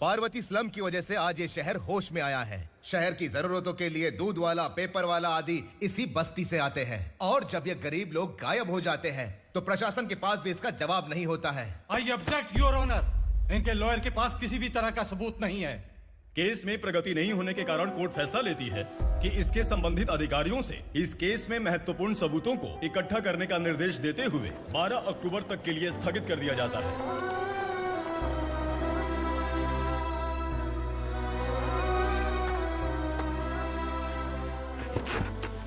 Parvati slum की वजह से आज ये शहर होश में आया है। शहर की जरूरतों के लिए दूध वाला, पेपर वाला आदि इसी बस्ती से आते हैं। और जब ये गरीब लोग गायब हो जाते हैं तो प्रशासन के पास भी इसका जवाब नहीं होता है। I object your honour. इनके लॉयर के पास किसी भी तरह का सबूत नहीं है। केस में प्रगति नहीं होने के कारण कोर्ट फैसला लेती है कि इसके संबंधित अधिकारियों से इस केस में महत्वपूर्ण सबूतों को इकट्ठा करने का निर्देश देते हुए 12 अक्टूबर तक के लिए स्थगित कर दिया जाता है।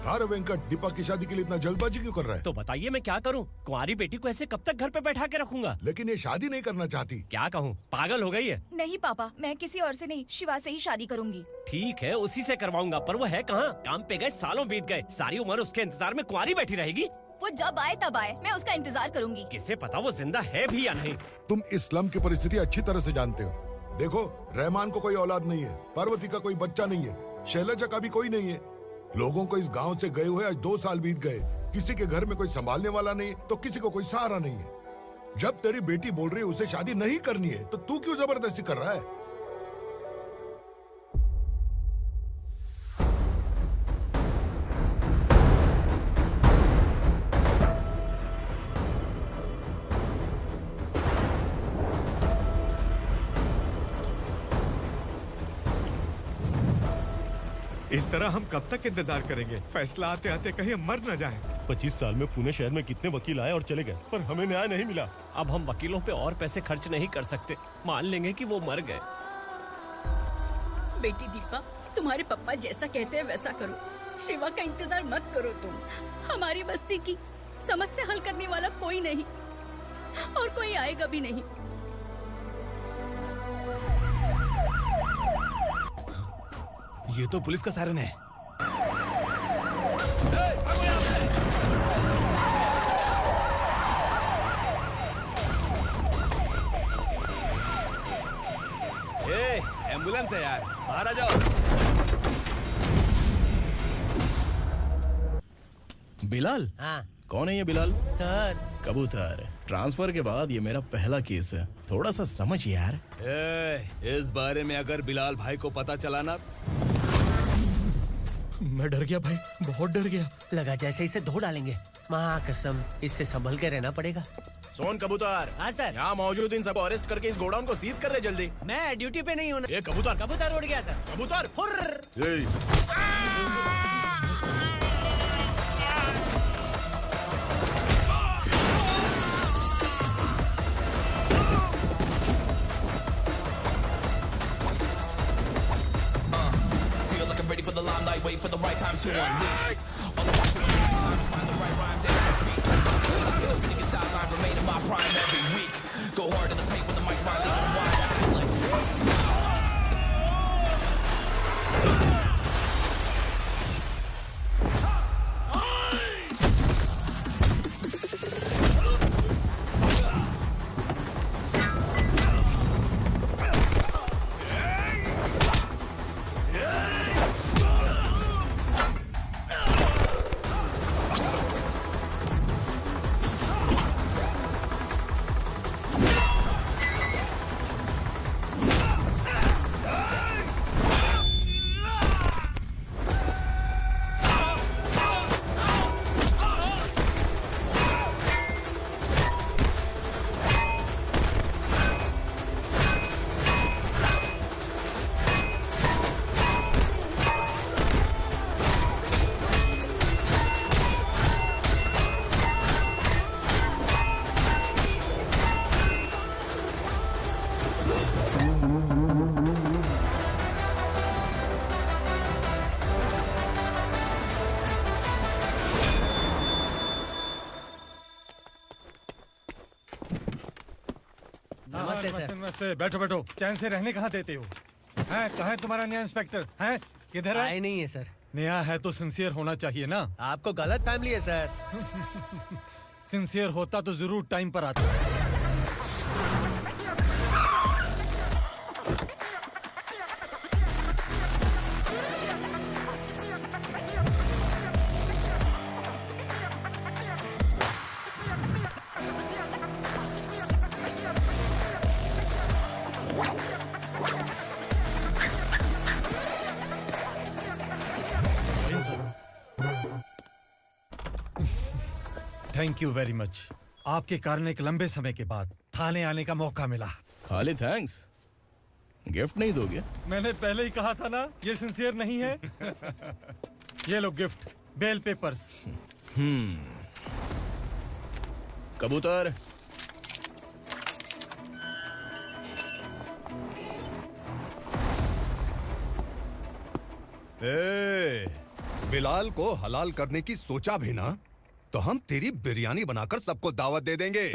अरे वेंकट, दीपक की शादी के लिए इतना जल्दबाजी क्यों कर रहा है? तो बताइए मैं क्या करूं? कुंवारी बेटी को ऐसे कब तक घर पे बैठा के रखूंगा? लेकिन ये शादी नहीं करना चाहती। क्या कहूं, पागल हो गई है। नहीं पापा, मैं किसी और से नहीं, शिवा से ही शादी करूंगी। ठीक है, उसी से करवाऊंगा, पर वो है कहाँ? काम पे गए, सालों बीत गए, सारी उम्र उसके इंतजार में कुंवारी बैठी रहेगी। वो जब आए तब आए, मैं उसका इंतजार करूंगी। किसे पता वो जिंदा है भी या नहीं। तुम इस्लाम की परिस्थिति अच्छी तरह से जानते हो। देखो, रहमान को कोई औलाद नहीं है, पार्वती का कोई बच्चा नहीं है, शैलजा का भी कोई नहीं है। लोगों को इस गांव से गए हुए आज 2 साल बीत गए। किसी के घर में कोई संभालने वाला नहीं, तो किसी को कोई सहारा नहीं है। जब तेरी बेटी बोल रही है उसे शादी नहीं करनी है, तो तू क्यों जबरदस्ती कर रहा है? इस तरह हम कब तक इंतजार करेंगे? फैसला आते आते कहीं मर न जाए। 25 साल में पुणे शहर में कितने वकील आए और चले गए, पर हमें न्याय नहीं मिला। अब हम वकीलों पे और पैसे खर्च नहीं कर सकते। मान लेंगे कि वो मर गए। बेटी दीपा, तुम्हारे पापा जैसा कहते हैं वैसा करो। शिवा का इंतजार मत करो तुम। हमारी बस्ती की समस्या हल करने वाला कोई नहीं और कोई आएगा भी नहीं। ये तो पुलिस का सायरन है। एम्बुलेंस है यार, बाहर आ जाओ। बिलाल? हाँ कौन है ये बिलाल? सर। कबूतर, ट्रांसफर के बाद ये मेरा पहला केस है, थोड़ा सा समझ यार। इस बारे में अगर बिलाल भाई को पता चला ना। मैं डर गया भाई, बहुत डर गया। लगा जैसे इसे धो डालेंगे। माँ कसम, इससे संभल के रहना पड़ेगा। सोन कबूतर। हाँ सर। यहाँ मौजूद इन सबको अरेस्ट करके इस गोडाउन को सीज कर दे जल्दी। मैं ड्यूटी पे नहीं हूँ। ये कबूतर। कबूतर उड़ गया सर। कबूतर। Ready for the limelight, wait for the right time to unleash. All the time to find the right rhymes and beat. Niggas sideline remain in my prime every week. Go hard in the paint when the mic's my leading wide. I feel like नमस्ते। बैठो बैठो, चैन से रहने कहाँ देते हो? हैं, कहाँ है तुम्हारा नया इंस्पेक्टर? हैं, किधर है? आए नहीं है सर। नया है तो सिंसियर होना चाहिए ना। आपको गलत फैमिली है सर। सिंसियर होता तो जरूर टाइम पर आता। Thank you very much. आपके कारण एक लंबे समय के बाद थाने आने का मौका मिला। खाली थैंक्स, गिफ्ट नहीं दोगे? मैंने पहले ही कहा था ना, ये सिंसियर नहीं है। ये लो गिफ्ट, बेल पेपर्स। कबूतर, बिलाल को हलाल करने की सोचा भी ना, तो हम तेरी बिरयानी बनाकर सबको दावत दे देंगे।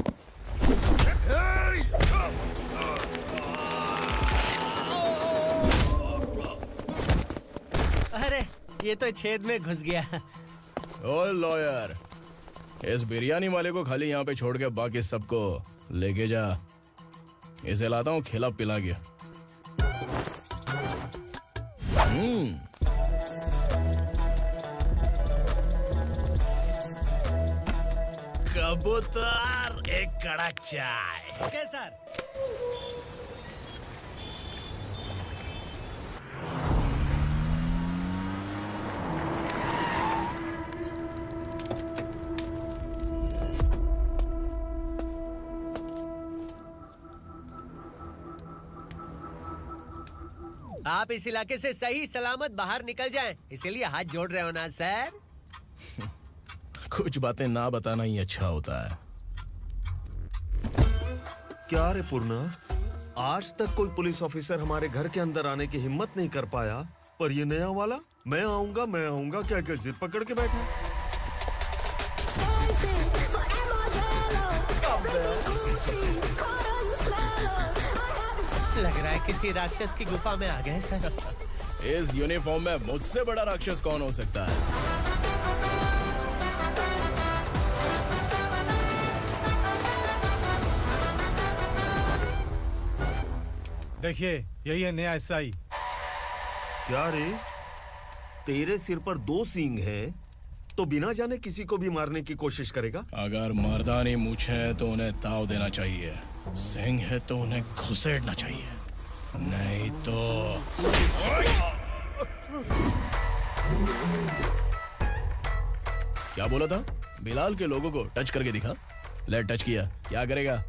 अरे ये तो छेद में घुस गया। ओ लॉयर, इस बिरयानी वाले को खाली यहाँ पे छोड़ के बाकी सबको लेके जा। इसे लाता हूँ खिला पिला के। कबूतर, एक कड़क चाय। Okay sir. आप इस इलाके से सही सलामत बाहर निकल जाएं, इसीलिए हाथ जोड़ रहे हो ना सर? कुछ बातें ना बताना ही अच्छा होता है। क्या रे पूर्णा, आज तक कोई पुलिस ऑफिसर हमारे घर के अंदर आने की हिम्मत नहीं कर पाया, पर ये नया वाला मैं आऊंगा क्या क्या जिद पकड़ के बैठा। लग रहा है किसी राक्षस की गुफा में आ गए सर। इस यूनिफॉर्म में मुझसे बड़ा राक्षस कौन हो सकता है? देखिए, यही है नया एसआई। क्या रे, तेरे सिर पर 2 सींग हैं, तो बिना जाने किसी को भी मारने की कोशिश करेगा? अगर मर्दानी मूछें हैं तो उन्हें ताव देना चाहिए, सिंह है तो उन्हें घुसेड़ना चाहिए, नहीं तो। क्या बोला था? बिलाल के लोगों को टच करके दिखा। ले टच किया, क्या करेगा?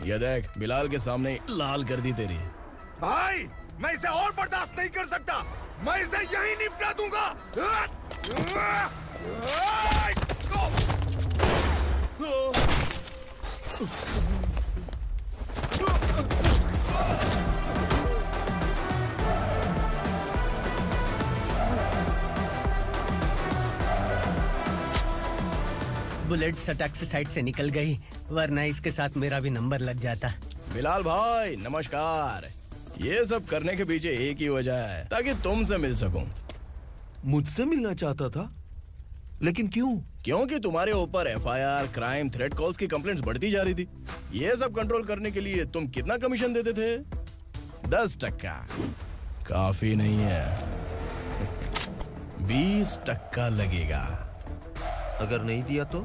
ये देख, बिलाल के सामने लाल कर दी तेरी। भाई, मैं इसे और बर्दाश्त नहीं कर सकता, मैं इसे यहीं निपटा दूंगा। बुलेट सटक से साइड से निकल गई, वरना इसके साथ मेरा भी नंबर लग जाता। बिलाल भाई नमस्कार। ये सब करने के पीछे एक ही वजह है, ताकि तुमसे मिल सकूं। मुझसे मिलना चाहता था? लेकिन क्यों? क्योंकि तुम्हारे ऊपर एफआईआर, क्राइम, थ्रेट कॉल्स की कंप्लेंट्स बढ़ती जा रही थी। ये सब कंट्रोल करने के लिए तुम कितना कमीशन देते थे? 10%। काफी नहीं है, 20% लगेगा। अगर नहीं दिया तो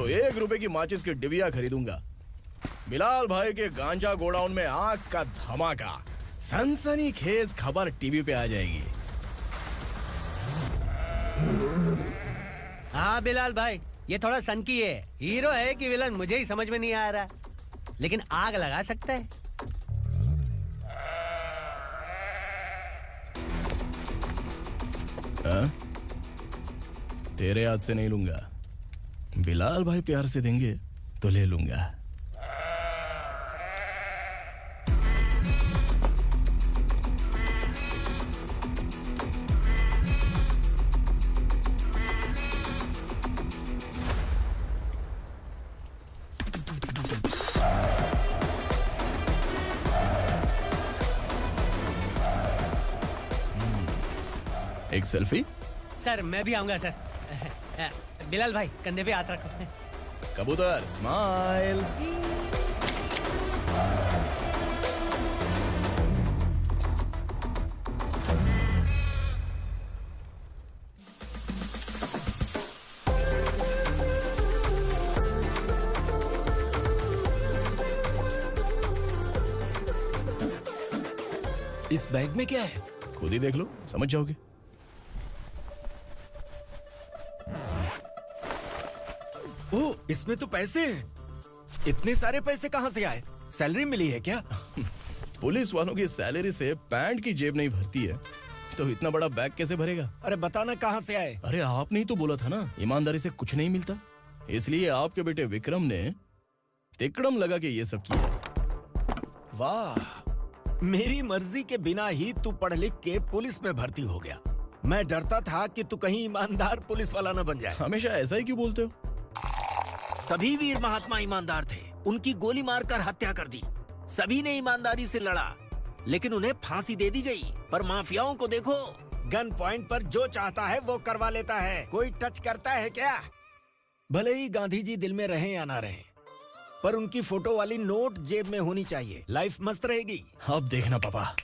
1 रुपए की माचिस की डिबिया खरीदूंगा। बिलाल भाई के गांजा गोडाउन में आग का धमाका, सनसनीखेज खबर टीवी पे आ जाएगी। हाँ बिलाल भाई, ये थोड़ा सनकी है, हीरो है कि विलन मुझे ही समझ में नहीं आ रहा, लेकिन आग लगा सकता है। तेरे हाथ से नहीं लूंगा, बिलाल भाई प्यार से देंगे तो ले लूंगा। एक सेल्फी? सर मैं भी आऊंगा सर। बिलाल भाई कंधे पे हाथ रखो। कबूतर स्माइल। इस बैग में क्या है? खुद ही देख लो, समझ जाओगे। ओह, इसमें तो पैसे हैं। इतने सारे पैसे कहाँ से आए? सैलरी मिली है क्या? पुलिस वालों की सैलरी से पैंट की जेब नहीं भरती है, तो इतना बड़ा बैग कैसे भरेगा? अरे बताना कहाँ से आए? अरे आपने ही तो बोला था ना, ईमानदारी से कुछ नहीं मिलता, इसलिए आपके बेटे विक्रम ने तिकड़म लगा के ये सब किया। वाह, मेरी मर्जी के बिना ही तू पढ़ लिख के पुलिस में भर्ती हो गया। मैं डरता था कि तू कहीं ईमानदार पुलिस वाला न बन जाए। हमेशा ऐसा ही क्यों बोलते हो? सभी वीर महात्मा ईमानदार थे, उनकी गोली मारकर हत्या कर दी। सभी ने ईमानदारी से लड़ा, लेकिन उन्हें फांसी दे दी गई। पर माफियाओं को देखो, गन पॉइंट पर जो चाहता है वो करवा लेता है। कोई टच करता है क्या? भले ही गांधी जी दिल में रहे या ना रहे, पर उनकी फोटो वाली नोट जेब में होनी चाहिए। लाइफ मस्त रहेगी। अब देखना पापा,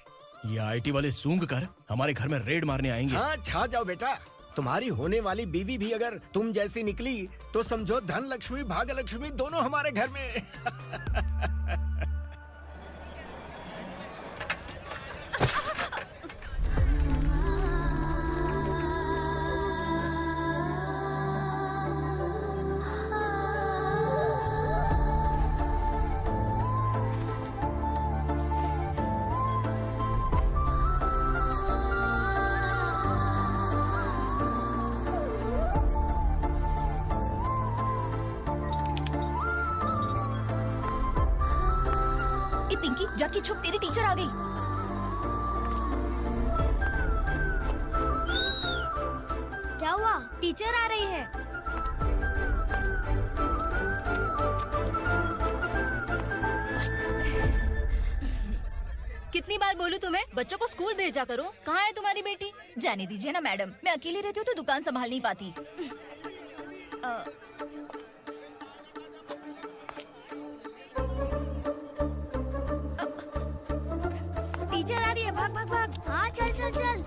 ये आईटी वाले सूंघ कर हमारे घर में रेड मारने आएंगे। हाँ, छा जाओ बेटा। तुम्हारी होने वाली बीवी भी अगर तुम जैसी निकली तो समझो धन लक्ष्मी भाग्य लक्ष्मी दोनों हमारे घर में। पिंकी, जाके छुप, तेरी टीचर आ गई। क्या हुआ? टीचर आ रही है। कितनी बार बोलूं तुम्हें, बच्चों को स्कूल भेजा करो। कहाँ है तुम्हारी बेटी? जाने दीजिए ना मैडम, मैं अकेली रहती हूँ तो दुकान संभाल नहीं पाती। टीचर आ रही है, भाग भाग भाग। हाँ, चल चल चल।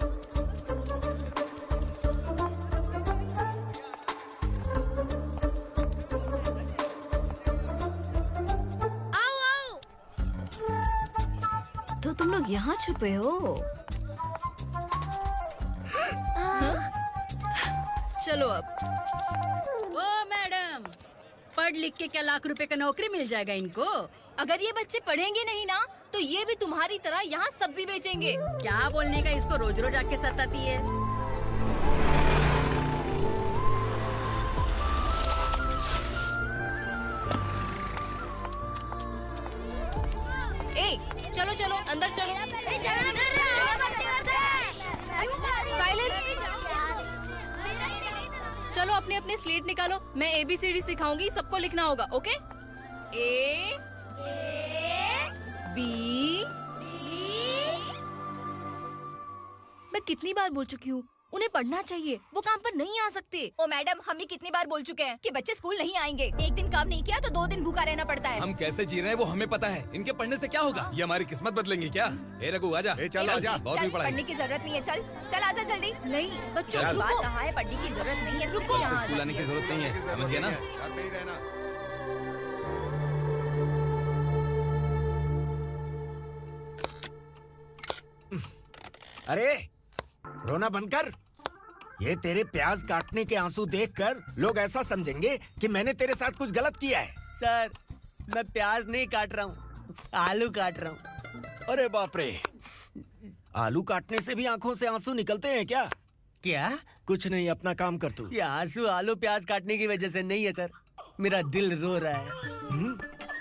आओ आओ। तो तुम लोग यहाँ छुपे हो? चलो अब। ओ मैडम, पढ़ लिख के क्या लाख रुपए का नौकरी मिल जाएगा इनको? अगर ये बच्चे पढ़ेंगे नहीं ना, तो ये भी तुम्हारी तरह यहाँ सब्जी बेचेंगे। क्या बोलने का, इसको रोज रोज आके सताती है। ए, चलो चलो अंदर चलो। साइलेंस। चलो अपने अपने स्लेट निकालो, मैं ABCD सिखाऊंगी, सबको लिखना होगा। ओके? A B। मैं कितनी बार बोल चुकी हूँ, उन्हें पढ़ना चाहिए, वो काम पर नहीं आ सकते। ओ मैडम, हम भी कितनी बार बोल चुके हैं कि बच्चे स्कूल नहीं आएंगे। एक दिन काम नहीं किया तो 2 दिन भूखा रहना पड़ता है। हम कैसे जी रहे हैं वो हमें पता है, इनके पढ़ने से क्या होगा? ये हमारी किस्मत बदलेंगे क्या? ए रघु आजा। चल आजा। बहुत भी पढ़ाई। पढ़ने की जरूरत नहीं है, चल चल आजा जल्दी। नहीं बच्चों, चल। बात कहाँ है, पढ़ने की जरूरत नहीं है, रुको। यहाँ स्कूल आने की जरूरत नहीं है, समझ गया ना? घर पे ही रहना। अरे रोना बंद कर। ये तेरे प्याज काटने के आंसू देखकर लोग ऐसा समझेंगे कि मैंने तेरे साथ कुछ गलत किया है। सर, मैं प्याज नहीं काट रहा हूँ, आलू काट रहा हूँ। अरे बाप रे, आलू काटने से भी आंखों से आंसू निकलते हैं क्या? क्या? कुछ नहीं, अपना काम कर तू। ये आंसू आलू प्याज काटने की वजह से नहीं है सर, मेरा दिल रो रहा है।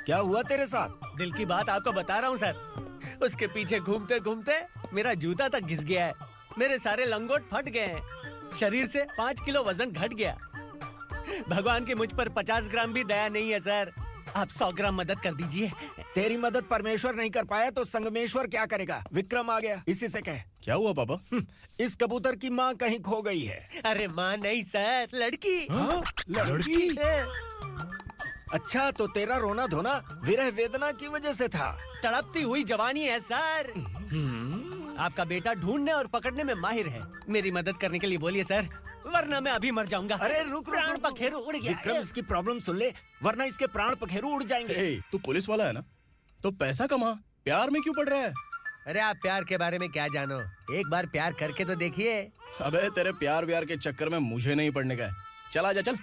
क्या हुआ तेरे साथ? दिल की बात आपको बता रहा हूँ सर। उसके पीछे घूमते घूमते मेरा जूता तक घिस गया है, मेरे सारे लंगोट फट गए हैं, शरीर से 5 किलो वजन घट गया। भगवान की मुझ पर 50 ग्राम भी दया नहीं है सर, आप 100 ग्राम मदद कर दीजिए। तेरी मदद परमेश्वर नहीं कर पाया तो संगमेश्वर क्या करेगा? विक्रम आ गया, इसी से कह। क्या हुआ पापा? इस कबूतर की माँ कहीं खो गई है। अरे माँ नहीं सर, लड़की। लड़की? अच्छा, तो तेरा रोना धोना विरह वेदना की वजह से था। तड़पती हुई जवानी है सर। आपका बेटा ढूंढने और पकड़ने में माहिर है, मेरी मदद करने के लिए बोलिए सर, वरना मैं अभी मर जाऊंगा। अरे रुक, प्राण पखेरु उड़ गया। विक्रम, इसकी प्रॉब्लम सुन ले, वरना इसके प्राण पखेरु उड़ जाएंगे। तू पुलिस वाला है ना, तो पैसा कमा, प्यार में क्यों पड़ रहा है? अरे आप प्यार के बारे में क्या जानो, एक बार प्यार करके तो देखिए। अबे तेरे प्यार व्यार के चक्कर में मुझे नहीं पड़ने का है, चल आजा चल।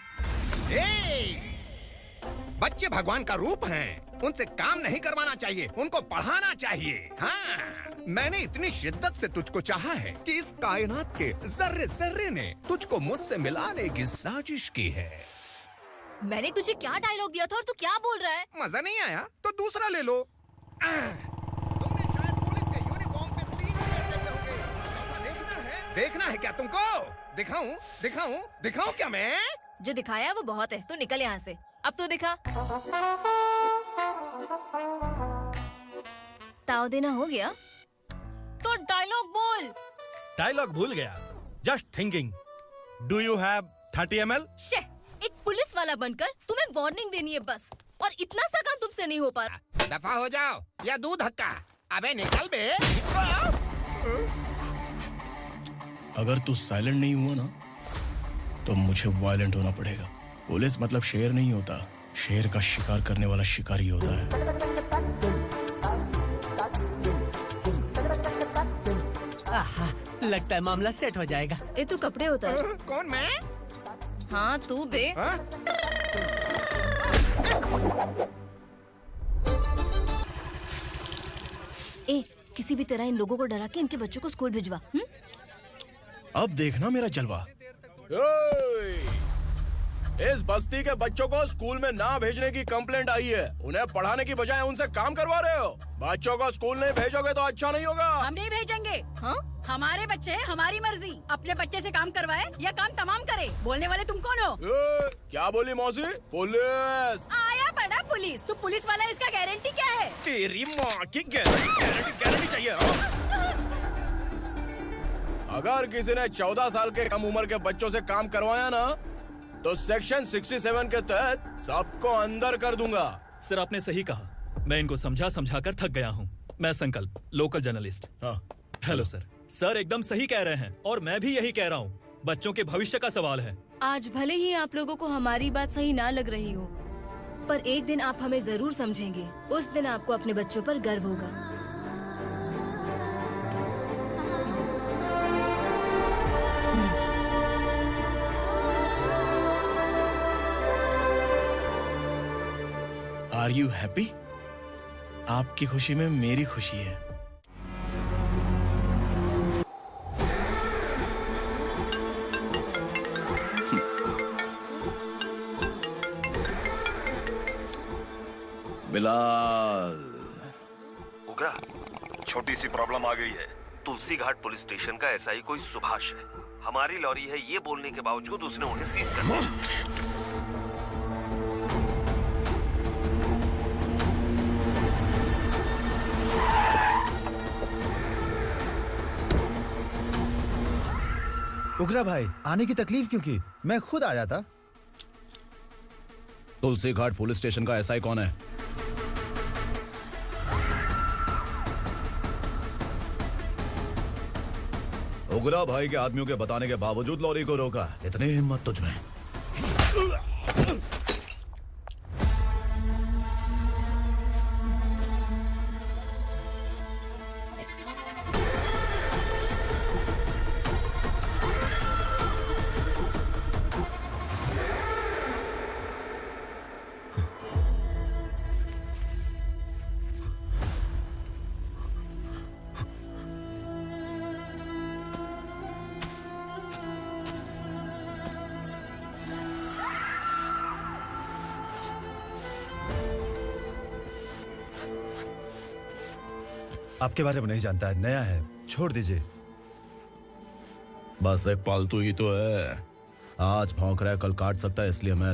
बच्चे भगवान का रूप हैं। उनसे काम नहीं करवाना चाहिए, उनको पढ़ाना चाहिए। हाँ, मैंने इतनी शिद्दत से तुझको चाहा है कि इस कायनात के जर्रे जर्रे ने तुझको मुझसे मिलाने की साजिश की है। मैंने तुझे क्या डायलॉग दिया था और तू क्या बोल रहा है? मजा नहीं आया तो दूसरा ले लो। तुमने शायद पुलिस के यूनिफॉर्म पे 3 शेर देखे होंगे। देखना है क्या तुमको? दिखाऊं? दिखाऊं? दिखाऊं क्या मैं? जो दिखाया है वो बहुत है, तू निकल यहाँ से। अब तू दिखा। ताव देना हो गया तो डायलॉग बोल। डायलॉग भूल गया। Just thinking. Do you have 30 ml? एक पुलिस वाला बनकर तुम्हें वार्निंग देनी है बस, और इतना सा काम तुमसे नहीं हो पा रहा। दफा हो जाओ या दूध धक्का। अबे निकल बे। अगर तू साइलेंट नहीं हुआ ना तो मुझे वायलेंट होना पड़ेगा। पुलिस मतलब शेर नहीं होता, शेर का शिकार करने वाला शिकारी होता है। आहा, लगता है मामला सेट हो जाएगा। ए तू कपड़े उतार। कौन मैं? हाँ तू बे। ए किसी भी तरह इन लोगों को डरा के इनके बच्चों को स्कूल भिजवा। अब देखना मेरा जलवा। इस बस्ती के बच्चों को स्कूल में ना भेजने की कंप्लेंट आई है। उन्हें पढ़ाने की बजाय उनसे काम करवा रहे हो। बच्चों को स्कूल नहीं भेजोगे तो अच्छा नहीं होगा। हम नहीं भेजेंगे। हाँ? हमारे बच्चे हैं, हमारी मर्जी। अपने बच्चे से काम करवाए या काम तमाम करे। बोलने वाले तुम कौन हो? क्या बोली मौसी? पुलिस आया बड़ा पुलिस। तू पुलिस वाला, इसका गारंटी क्या है? तेरी माँ की गारंटी चाहिए। अगर किसी ने 14 साल के कम उम्र के बच्चों से काम करवाया ना तो सेक्शन 67 के तहत सबको अंदर कर दूंगा। सर आपने सही कहा। मैं इनको समझा कर थक गया हूँ। मैं संकल्प, लोकल जर्नलिस्ट। हाँ। Hello sir. सर एकदम सही कह रहे हैं और मैं भी यही कह रहा हूँ। बच्चों के भविष्य का सवाल है। आज भले ही आप लोगों को हमारी बात सही ना लग रही हो, पर एक दिन आप हमें जरूर समझेंगे। उस दिन आपको अपने बच्चों पर गर्व होगा। Are you happy? आपकी खुशी में मेरी खुशी है। बिलाल। उगरा, छोटी सी प्रॉब्लम आ गई है। तुलसी घाट पुलिस स्टेशन का एसआई कोई सुभाष है। हमारी लॉरी है ये बोलने के बावजूद उसने उन्हें सीज कर लिया। उगरा भाई, आने की तकलीफ क्यों की? मैं खुद आया था। तुलसी घाट पुलिस स्टेशन का एसआई कौन है? उगरा भाई के आदमियों के बताने के बावजूद लॉरी को रोका। इतनी हिम्मत तुझमें? आपके बारे में नहीं जानता है, नया है, छोड़ दीजिए। बस एक पालतू ही तो है। आज भौंक रहा है, कल काट सकता है, इसलिए मैं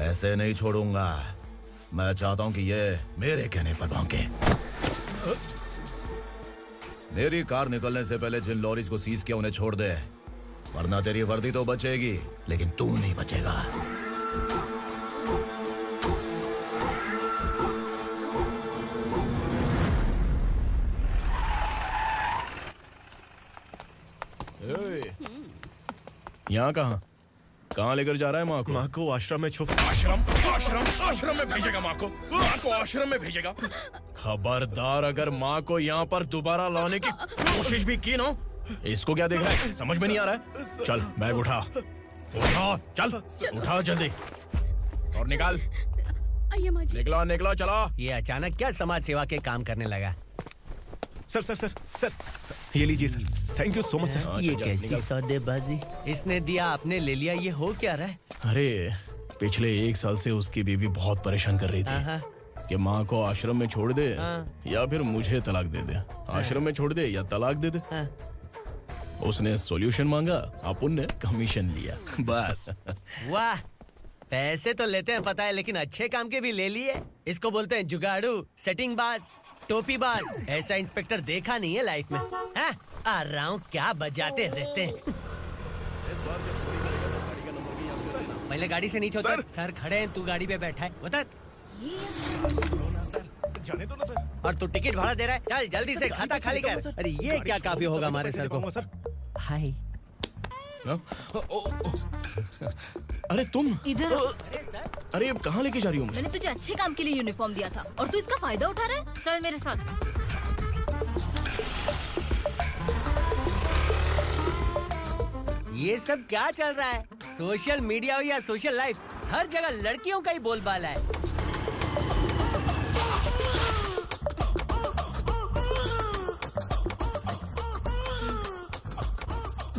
ऐसे नहीं छोड़ूंगा। मैं चाहता हूं कि ये मेरे कहने पर भौंके। मेरी कार निकलने से पहले जिन लॉरीज को सीज किया उन्हें छोड़ दे, वरना तेरी वर्दी तो बचेगी लेकिन तू नहीं बचेगा। यहाँ कहाँ लेकर जा रहा है माँ को? माँ को आश्रम में आश्रम में भेजेगा माँ को आश्रम में भेजेगा। खबरदार, अगर माँ को यहाँ पर दोबारा लाने की कोशिश भी की ना। इसको क्या देख रहा है? समझ में नहीं आ रहा है? चल बैग उठा, चल उठा जल्दी। और निकाल। आइए माँ जी। निकलो निकलो चलो। ये अचानक क्या समाज सेवा के काम करने लगा? सर सर सर सर ये लीजिए sir. Thank you so much sir. ये कैसी सौदेबाजी? इसने दिया आपने ले लिया, ये हो क्या रहा है? अरे पिछले 1 साल से उसकी बीवी बहुत परेशान कर रही थी कि माँ को आश्रम में छोड़ दे या फिर मुझे तलाक दे दे। आश्रम में छोड़ दे या तलाक दे दे। उसने सॉल्यूशन मांगा, अपन ने कमीशन लिया, बस। वाह, पैसे तो लेते हैं पता है, लेकिन अच्छे काम के भी ले लिए। इसको बोलते हैं जुगाड़ू, सेटिंग बाज, टोपी बाज। ऐसा इंस्पेक्टर देखा नहीं है लाइफ में। हाँ? आ रहा हूँ, क्या बजाते रहते हैं। पहले गाड़ी से नीचे उतर। सर खड़े हैं, तू गाड़ी पे बैठा है, उतर। जाने दो ना सर। और तू टिकट भाड़ा दे रहा है, चल जल्दी से खाता खाली कर। अरे ये क्या काफी होगा हमारे सर को। हाय। अरे तुम इधर। अरे अब कहाँ लेके जा रही हो मुझे? मैंने तुझे अच्छे काम के लिए यूनिफॉर्म दिया था और तू इसका फायदा उठा रहा है। चल मेरे साथ। ये सब क्या चल रहा है? सोशल मीडिया हो या सोशल लाइफ, हर जगह लड़कियों का ही बोलबाला है।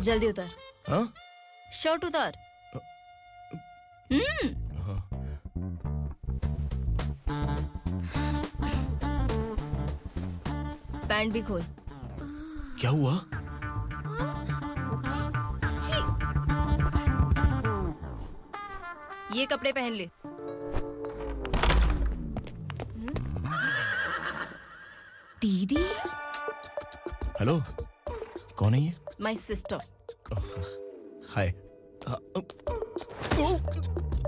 जल्दी उतर। हाँ? शर्ट उतार। पैंट भी खोल। क्या हुआ? ये कपड़े पहन ले। दीदी। हेलो, कौन है ये? My sister. Hi.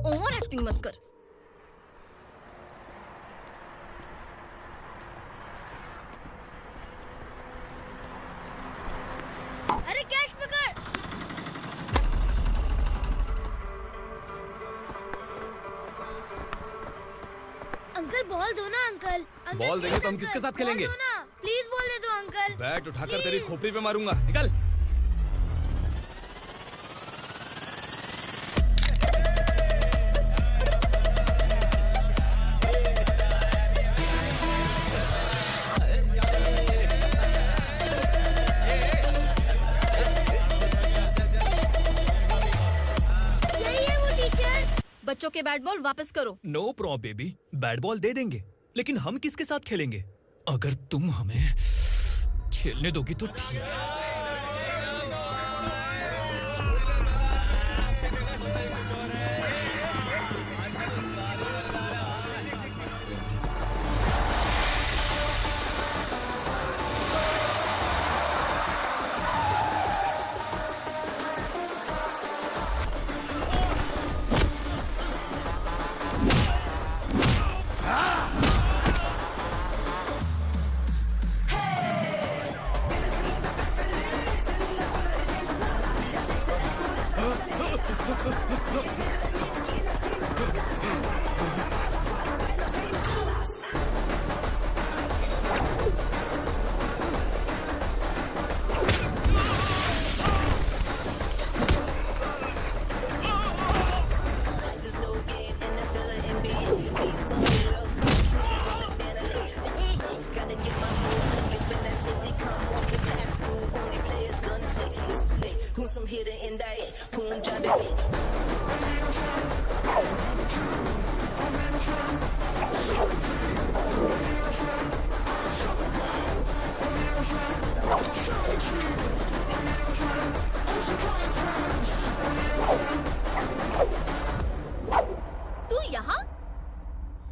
Over acting मत कर। अरे कैच पकड़। अंकल बॉल दो ना अंकल। बॉल देंगे तो हम किसके साथ खेलेंगे? प्लीज बॉल दे दो अंकल। बैट उठाकर तेरी खोपड़ी पे मारूंगा, निकल। बच्चों के बैट बॉल वापस करो। No problem baby, bat ball दे देंगे, लेकिन हम किसके साथ खेलेंगे? अगर तुम हमें खेलने दोगी तो ठीक है।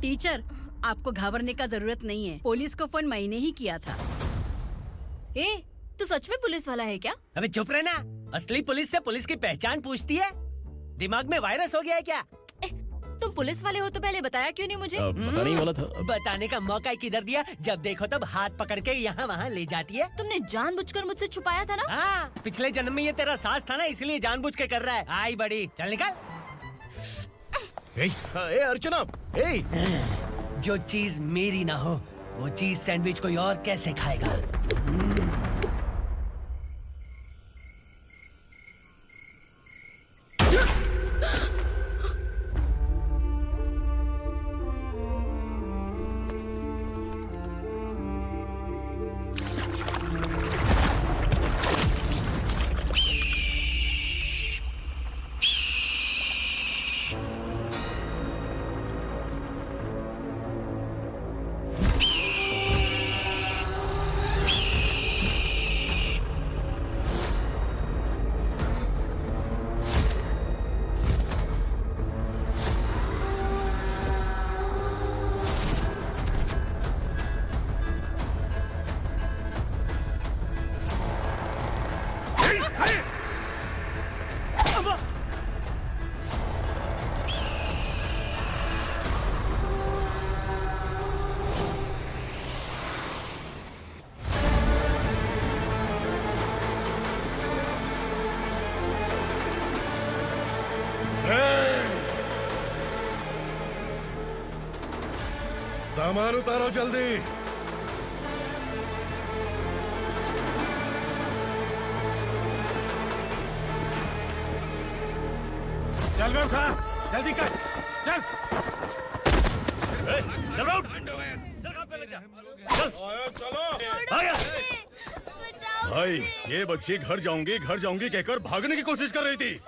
टीचर, आपको घबराने का जरूरत नहीं है। पुलिस को फोन मैंने ही किया था। ए, तू सच में पुलिस वाला है क्या? अबे चुप रहना। असली पुलिस से पुलिस की पहचान पूछती है? दिमाग में वायरस हो गया है क्या? तुम पुलिस वाले हो तो पहले बताया क्यों नहीं मुझे? बताने ही वाला था। बताने का मौका किधर दिया? जब देखो तब हाथ पकड़ के यहाँ वहाँ ले जाती है। तुमने जानबूझकर मुझसे छुपाया था ना? हाँ, पिछले जन्म में ये तेरा सास था ना, इसलिए जानबूझ के कर रहा है। आई बड़ी, चल निकल। ए अर्चना, जो चीज मेरी ना हो वो चीज सैंडविच कोई और कैसे खाएगा? सामान उतारो जल्दी। चल बे उठा, जल्दी कर, चल। चल उठ। भाई, ये बच्ची घर जाऊंगी कहकर भागने की कोशिश कर रही थी।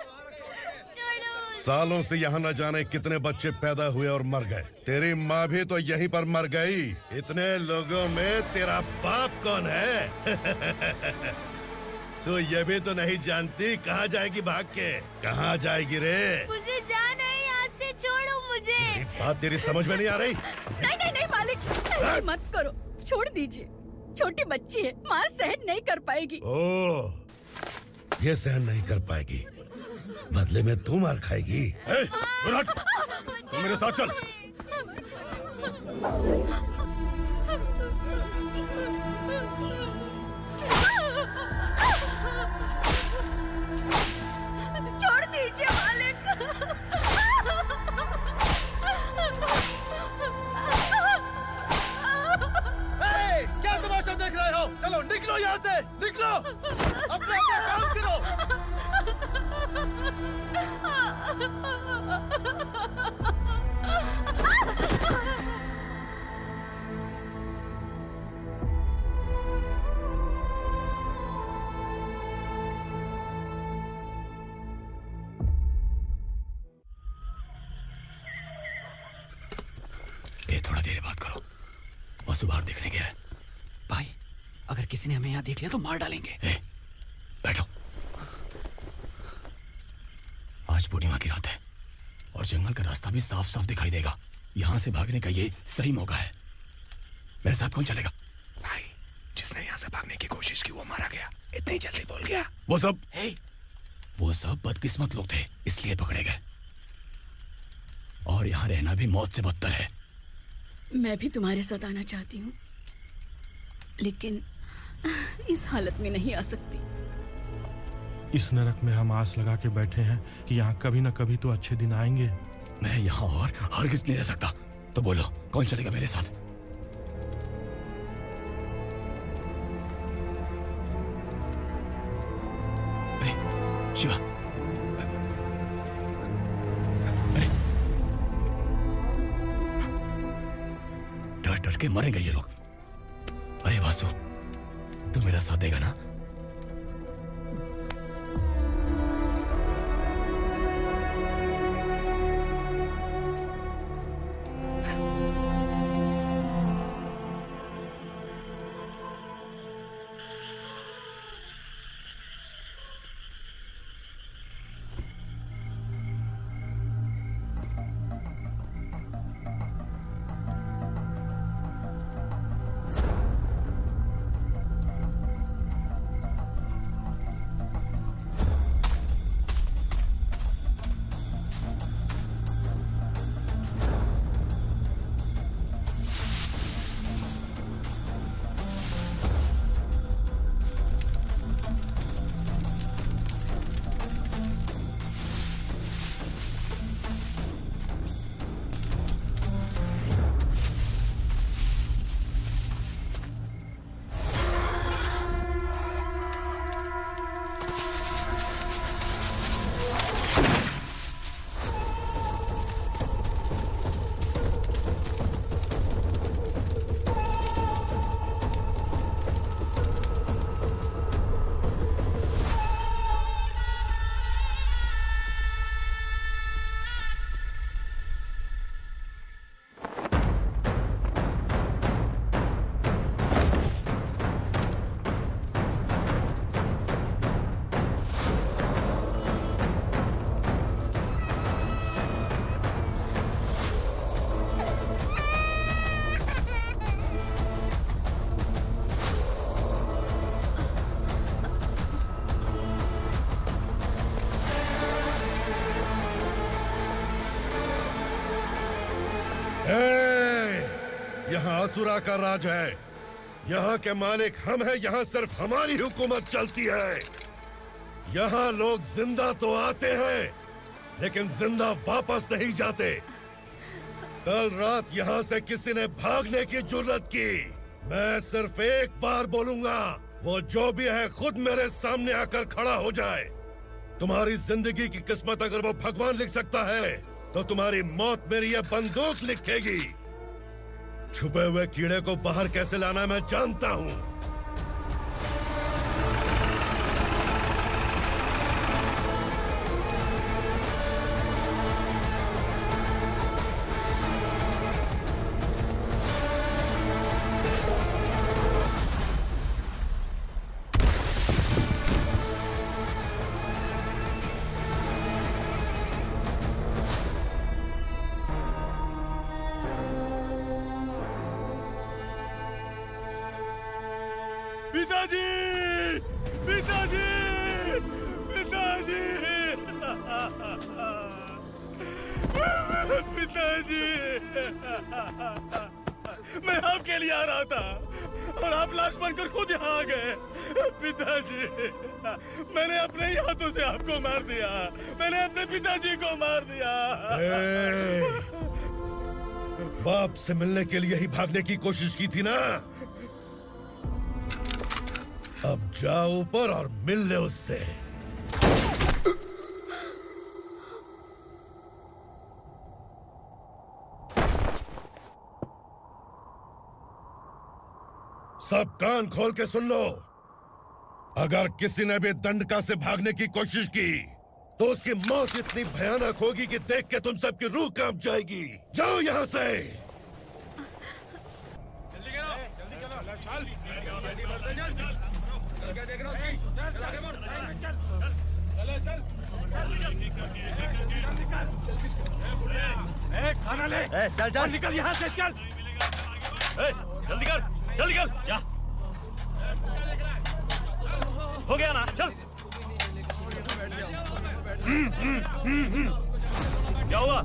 सालों से यहाँ न जाने कितने बच्चे पैदा हुए और मर गए। तेरी माँ भी तो यहीं पर मर गई। इतने लोगों में तेरा बाप कौन है? तू ये भी तो नहीं जानती कहाँ जाएगी भाग के? कहाँ जाएगी रे? मुझे जाना है, यहाँ से छोड़ो मुझे। बात तेरी समझ में नहीं आ रही? नहीं मालिक, ऐसे मत करो, छोड़ दीजिए। छोटी बच्ची है, माँ सहन नहीं कर पाएगी। ओह, ये सहन नहीं कर पाएगी, बदले में तू मार खाएगी। तू मेरे साथ चल। छोड़ दीजिए मालिक। क्या तमाशा देख रहे हो? चलो निकलो यहाँ से, निकलो। अपना काम करो। थोड़ा देर बात करो। वसु बाहर देखने गया है। भाई, अगर किसी ने हमें यहाँ देख लिया तो मार डालेंगे। बैठो। आज पूर्णिमा की रात है और जंगल का रास्ता भी साफ साफ दिखाई देगा। यहाँ से भागने का ये सही मौका है। मेरे साथ कौन चलेगा? भाई, जिसने यहाँ से भागने की कोशिश की वो मारा गया। इतनी जल्दी बोल गया। वो सब बदकिस्मत लोग थे, इसलिए पकड़े गए। और यहाँ रहना भी मौत से बदतर है। मैं भी तुम्हारे साथ आना चाहती हूँ, लेकिन इस हालत में नहीं आ सकती। इस नरक में हम आस लगा के बैठे हैं कि यहाँ कभी न कभी तो अच्छे दिन आएंगे। मैं यहाँ और हरगिज़ नहीं रह सकता। तो बोलो, कौन चलेगा मेरे साथ? अरे शिवा, डर के मरेंगे ये लोग। अरे वासु, तू मेरा साथ देगा ना? यहाँ असुरा का राज है। यहाँ के मालिक हम हैं। यहाँ सिर्फ हमारी हुकूमत चलती है। यहाँ लोग जिंदा तो आते हैं, लेकिन जिंदा वापस नहीं जाते। कल रात यहाँ से किसी ने भागने की जुर्रत की, मैं सिर्फ एक बार बोलूंगा, वो जो भी है खुद मेरे सामने आकर खड़ा हो जाए। तुम्हारी जिंदगी की किस्मत अगर वो भगवान लिख सकता है, तो तुम्हारी मौत मेरी ये बंदूक लिखेगी। छुपे हुए कीड़े को बाहर कैसे लाना मैं जानता हूँ। पिताजी, पिताजी, पिताजी, पिताजी, मैं आपके लिए आ रहा था और आप लाश बनकर खुद यहाँ आ गए। पिताजी, मैंने अपने ही हाथों से आपको मार दिया, मैंने अपने पिताजी को मार दिया। बाप से मिलने के लिए ही भागने की कोशिश की थी ना? अब जाओ ऊपर और मिल ले उससे। सब कान खोल के सुन लो। अगर किसी ने भी दंडका से भागने की कोशिश की, तो उसकी मौत इतनी भयानक होगी कि देख के तुम सबकी रूह कांप जाएगी। जाओ यहाँ से। खाना ले। चल चल निकल यहाँ से, चल। जल्दी कर, जल्दी कर, जा। हो गया ना, चल। क्या हुआ?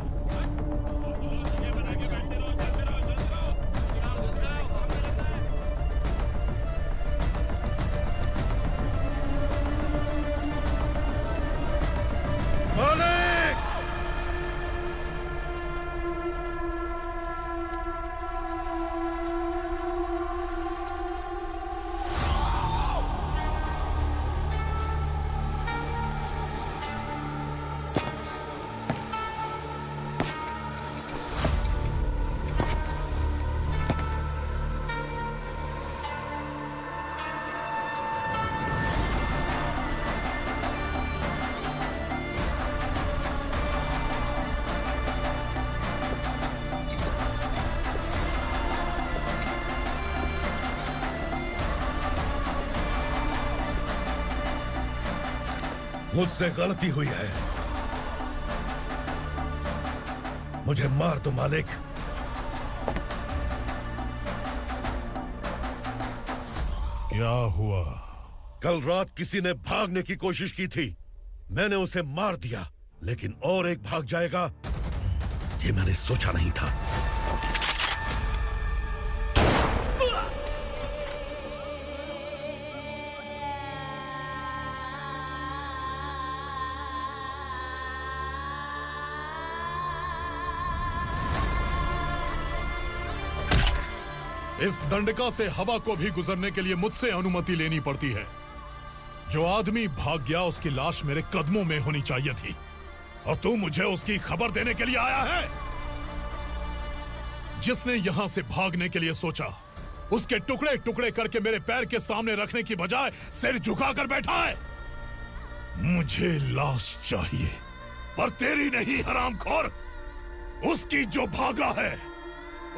मुझसे गलती हुई है, मुझे मार दो मालिक। क्या हुआ? कल रात किसी ने भागने की कोशिश की थी, मैंने उसे मार दिया, लेकिन और एक भाग जाएगा ये मैंने सोचा नहीं था। इस दंडका से हवा को भी गुजरने के लिए मुझसे अनुमति लेनी पड़ती है। जो आदमी भाग गया उसकी लाश मेरे कदमों में होनी चाहिए थी, और तू मुझे उसकी खबर देने के लिए आया है। जिसने यहां से भागने के लिए सोचा, उसके टुकड़े टुकड़े करके मेरे पैर के सामने रखने की बजाय सिर झुकाकर बैठा है। मुझे लाश चाहिए, पर तेरी नहीं हरामखोर। उसकी जो भागा है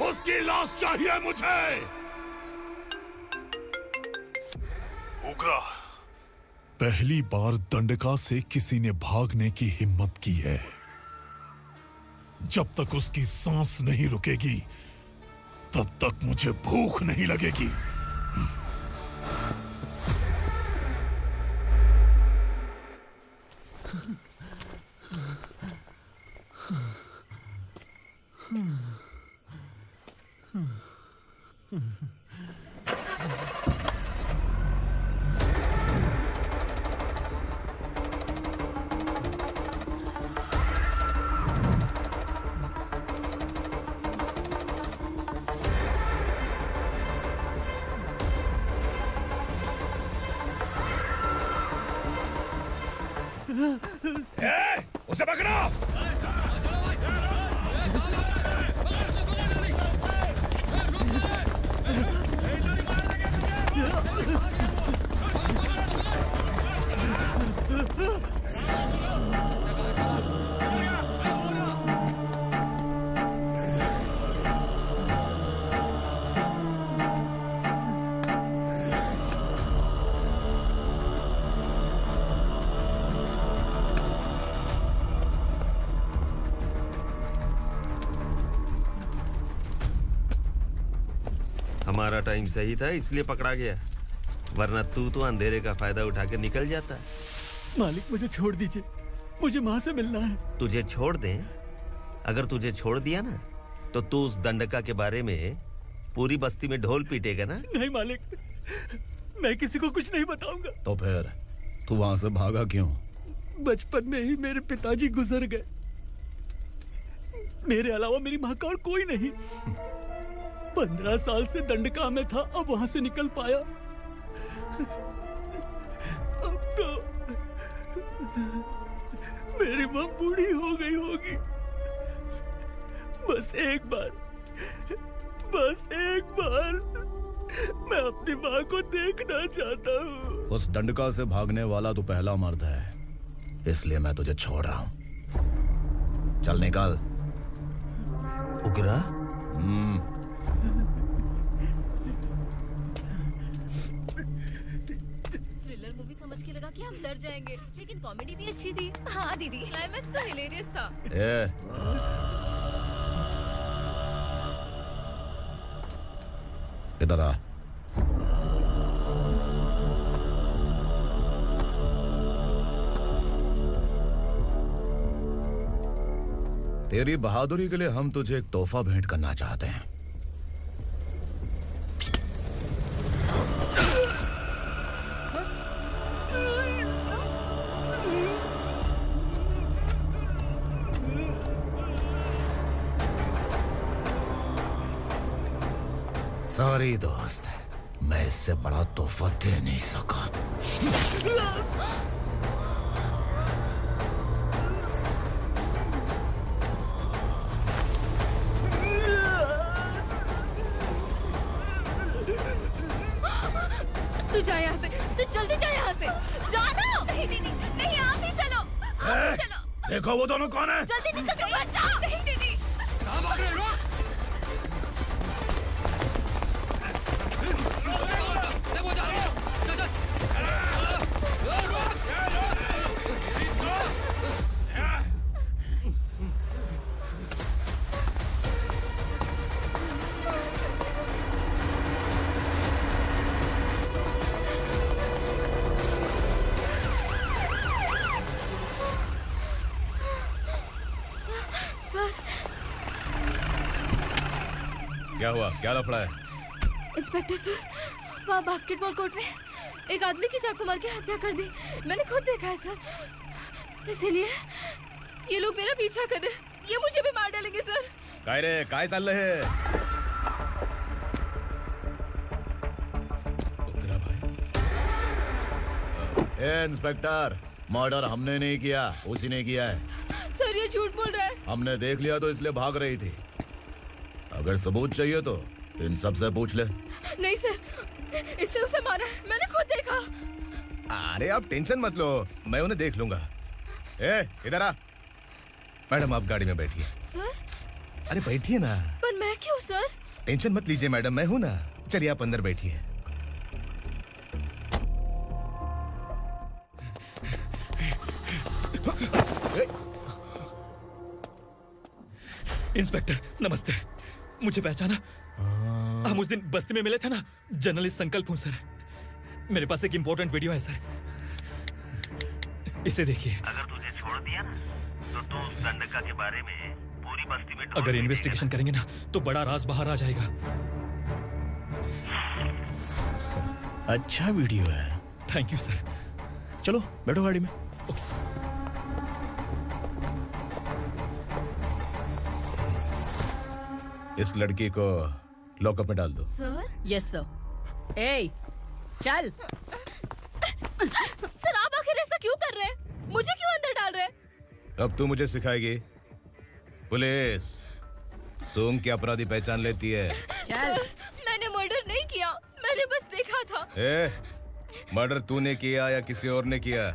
उसकी लाश चाहिए मुझे। उग्रा, पहली बार दंडका से किसी ने भागने की हिम्मत की है। जब तक उसकी सांस नहीं रुकेगी, तब तक मुझे भूख नहीं लगेगी। हमारा टाइम सही था इसलिए पकड़ा गया, वरना तू तो अंधेरे का फायदा उठा के निकल जाता। मालिक मुझे छोड़ दीजिए, मुझे माँ से मिलना है। तुझे छोड़ दें? अगर तुझे छोड़ दिया ना तो तू उस दंडका के बारे में पूरी बस्ती में ढोल पीटेगा ना। नहीं मालिक, मैं किसी को कुछ नहीं बताऊंगा। तो फिर तू वहां से भागा क्यों? बचपन में ही मेरे पिताजी गुजर गए, मेरे अलावा मेरी माँ का और कोई नहीं। 15 साल से दंडका में था, अब वहां से निकल पाया। अब तो मेरी माँ बूढ़ी हो गई होगी। बस एक बार मैं अपनी माँ को देखना चाहता हूँ। उस दंडका से भागने वाला तू पहला मर्द है, इसलिए मैं तुझे छोड़ रहा हूँ। चल निकल। उग्रा? थ्रिलर मूवी समझ के लगा कि हम डर जाएंगे, लेकिन कॉमेडी भी अच्छी थी। हाँ दीदी, क्लाइमैक्स तो हिलेरियस था। इधर आ। तेरी बहादुरी के लिए हम तुझे एक तोहफा भेंट करना चाहते हैं। सॉरी दोस्त, मैं इससे बड़ा तोहफा दे नहीं सका। तू जा यहाँ से, तू जल्दी जा यहाँ से। जानो। नहीं दीदी, नहीं आप ही चलो, आप ही चलो। देखो वो दोनों कौन है? जल्दी निकल के मत जाओ। नहीं दीदी। कहाँ भाग रहे हो? वो जा रहे हो। चल चल। क्या हुआ? क्या लफड़ा है? इंस्पेक्टर सर, वहाँ बास्केटबॉल कोर्ट में एक आदमी की चाकू मार के हत्या कर दी। मैंने खुद देखा है सर, इसीलिए ये लोग मेरा पीछा कर रहे हैं। ये मुझे भी मार डालेंगे सर। काय रे, काय चाल रहे हैं? इंस्पेक्टर, मर्डर हमने नहीं किया, उसी ने किया है। सर ये झूठ बोल रहा है। हमने देख लिया तो इसलिए भाग रही थी। अगर सबूत चाहिए तो इन सब से पूछ ले। नहीं सर, इसने उसे मारा है, मैंने खुद देखा। अरे आप टेंशन मत लो, मैं उन्हें देख लूंगा। इधर आ। मैडम आप गाड़ी में बैठिए। सर? अरे बैठिए ना। पर मैं क्यों सर? टेंशन मत लीजिए मैडम, मैं हूं ना। चलिए आप अंदर बैठिए। इंस्पेक्टर नमस्ते, मुझे पहचाना? हम उस दिन बस्ती में मिले थे ना। जर्नलिस्ट संकल्प हूँ सर। मेरे पास एक इम्पोर्टेंट वीडियो है सर, इसे देखिए। अगर तुझे छोड़ दिया ना तो तू उस दंडका के बारे में पूरी बस्ती में अगर इन्वेस्टिगेशन करेंगे ना तो बड़ा राज बाहर आ जाएगा। अच्छा वीडियो है। Thank you sir. चलो बैठो गाड़ी में। इस लड़की को लॉकअप में डाल दो। सर? Yes sir. ए, चल। सर आप आखिर ऐसा क्यों कर रहे हैं? मुझे क्यों अंदर डाल रहे हैं? अब तू मुझे सिखाएगी? पुलिस सोम की अपराधी पहचान लेती है। चल। मैंने मर्डर नहीं किया, मैंने बस देखा था। मर्डर तूने किया या किसी और ने किया,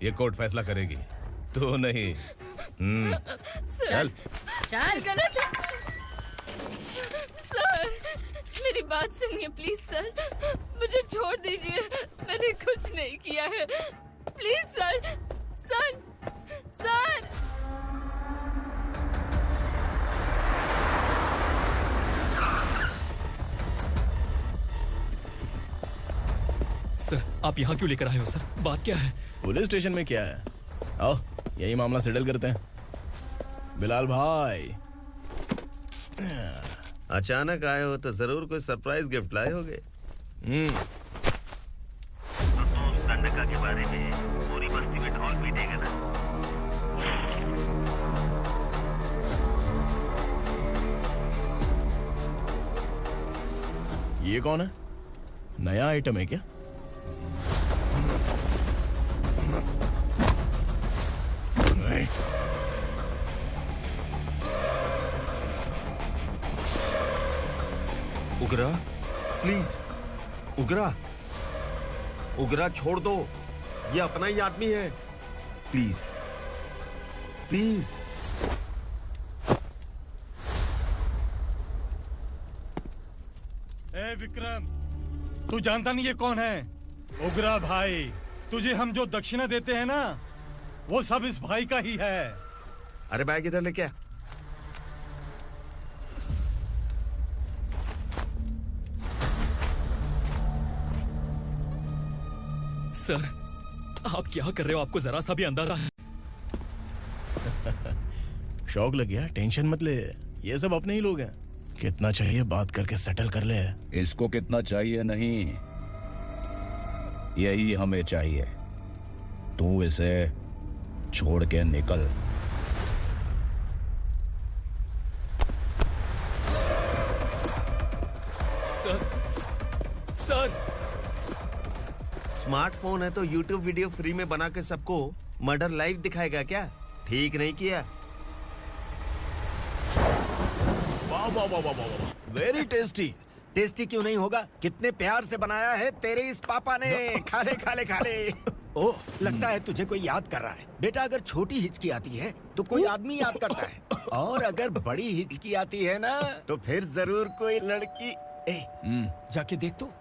ये कोर्ट फैसला करेगी, तू नहीं। चल चल। गलत है सर, मेरी बात सुनिए प्लीज सर, मुझे छोड़ दीजिए, मैंने कुछ नहीं किया है। Please sir, sir, sir. Sir आप यहाँ क्यों लेकर आए हो सर? बात क्या है? पुलिस स्टेशन में क्या है? आओ यही मामला सेटल करते हैं। बिलाल भाई, अचानक आए हो तो जरूर कोई सरप्राइज गिफ्ट लाए होगे। गंडका के बारे में पूरी बस्ती में ढोल पीटेगा ना। ये कौन है? नया आइटम है क्या? उगरा, प्लीज उगरा, उगरा छोड़ दो, ये अपना ही आदमी है। Please please. ए विक्रम, तू जानता नहीं ये कौन है? उगरा भाई। तुझे हम जो दक्षिणा देते हैं ना, वो सब इस भाई का ही है। अरे बैग इधर लेके आ। सर आप क्या कर रहे हो? आपको जरा सा भी अंदाजा है? शौक लग गया? टेंशन मत ले, ये सब अपने ही लोग हैं। कितना चाहिए बात करके सेटल कर ले। इसको कितना चाहिए नहीं, यही हमें चाहिए। तू इसे छोड़ के निकल। सर स्मार्टफोन है तो YouTube वीडियो फ्री में बना के सबको मर्डर लाइव दिखाएगा क्या? ठीक नहीं किया। वाह वाह वाह वाह वाह, वेरी टेस्टी। टेस्टी क्यों नहीं होगा? कितने प्यार से बनाया है तेरे इस पापा ने। खा ले खा ले खा ले। ओह, लगता है तुझे कोई याद कर रहा है। बेटा अगर छोटी हिचकी आती है तो कोई आदमी याद करता है, और अगर बड़ी हिचकी आती है ना तो फिर जरूर कोई लड़की। जाके देख तो।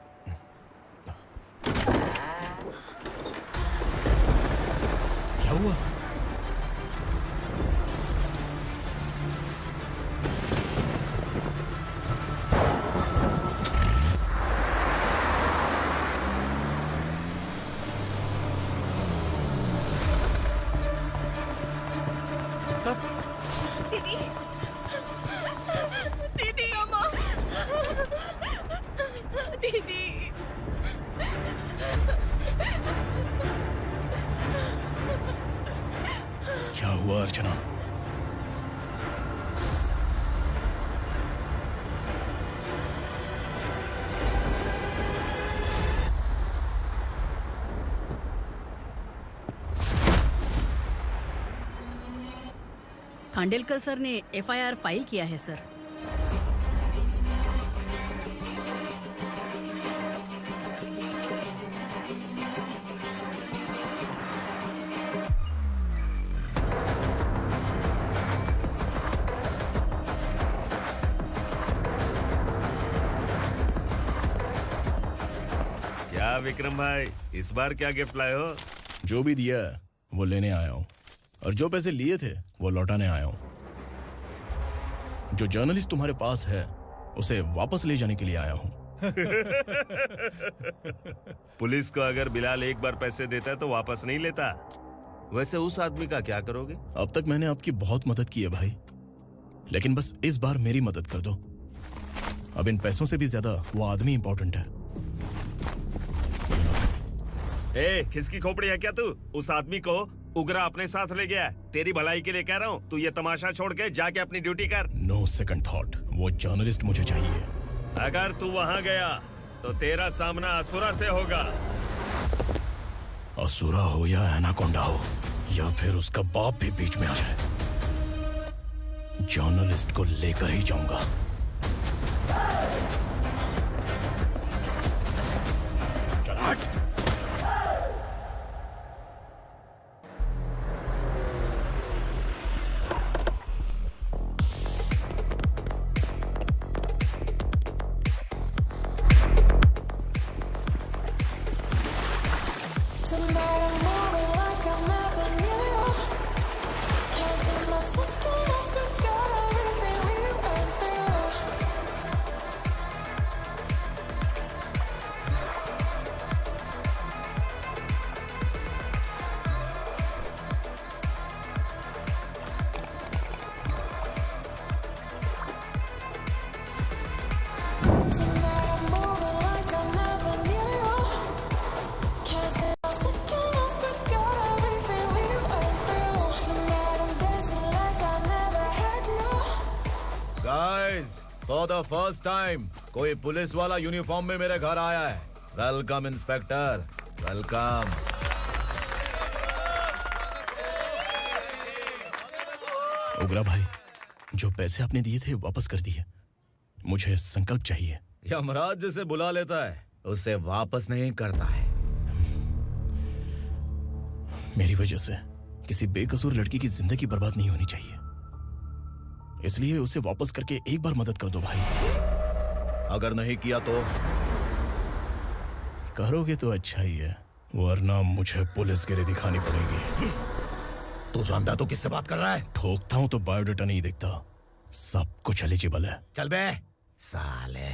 क्या हुआ? दीदी, दीदी, अम्मा, दीदी। क्या हुआ अर्चना? खांडेलकर सर ने FIR फाइल किया है सर। क्या विक्रम भाई, इस बार क्या गिफ्ट लाए हो? जो भी दिया है वो लेने आया हूँ, और जो पैसे लिए थे वो लौटाने आया हूँ। जो जर्नलिस्ट तुम्हारे पास है उसे वापस ले जाने के लिए आया हूँ। पुलिस को अगर बिलाल एक बार पैसे देता है तो वापस नहीं लेता। वैसे उस आदमी का क्या करोगे? अब तक मैंने आपकी बहुत मदद की है भाई, लेकिन बस इस बार मेरी मदद कर दो। अब इन पैसों से भी ज्यादा वो आदमी इंपॉर्टेंट है। ए, किसकी खोपड़ी है क्या तू? उस आदमी को उगरा अपने साथ ले गया। तेरी भलाई के लिए कह रहा हूँ, तू ये तमाशा छोड़ के जाके अपनी ड्यूटी कर। नो सेकंड थॉट, वो जर्नलिस्ट मुझे चाहिए। अगर तू वहाँ गया तो तेरा सामना असुरा से होगा। असुरा हो या एनाकोंडा हो, या फिर उसका बाप भी बीच में आ जाए, जर्नलिस्ट को लेकर ही जाऊंगा। चल हट। Boys, for the first time कोई पुलिस वाला यूनिफॉर्म में मेरे घर आया है। Welcome inspector, welcome. उग्रा भाई, जो पैसे आपने दिए थे वापस कर दिए। मुझे संकल्प चाहिए। यमराज जिसे बुला लेता है उसे वापस नहीं करता है। मेरी वजह से किसी बेकसूर लड़की की जिंदगी बर्बाद नहीं होनी चाहिए, इसलिए उसे वापस करके एक बार मदद कर दो भाई। अगर नहीं किया तो? करोगे तो अच्छा ही है, वरना मुझे पुलिसगिरी दिखानी पड़ेगी। तू जानता तो किससे बात कर रहा है? ठोकता हूं तो बायोडाटा नहीं दिखता, सब कुछ एलिजिबल है। चल बे साले।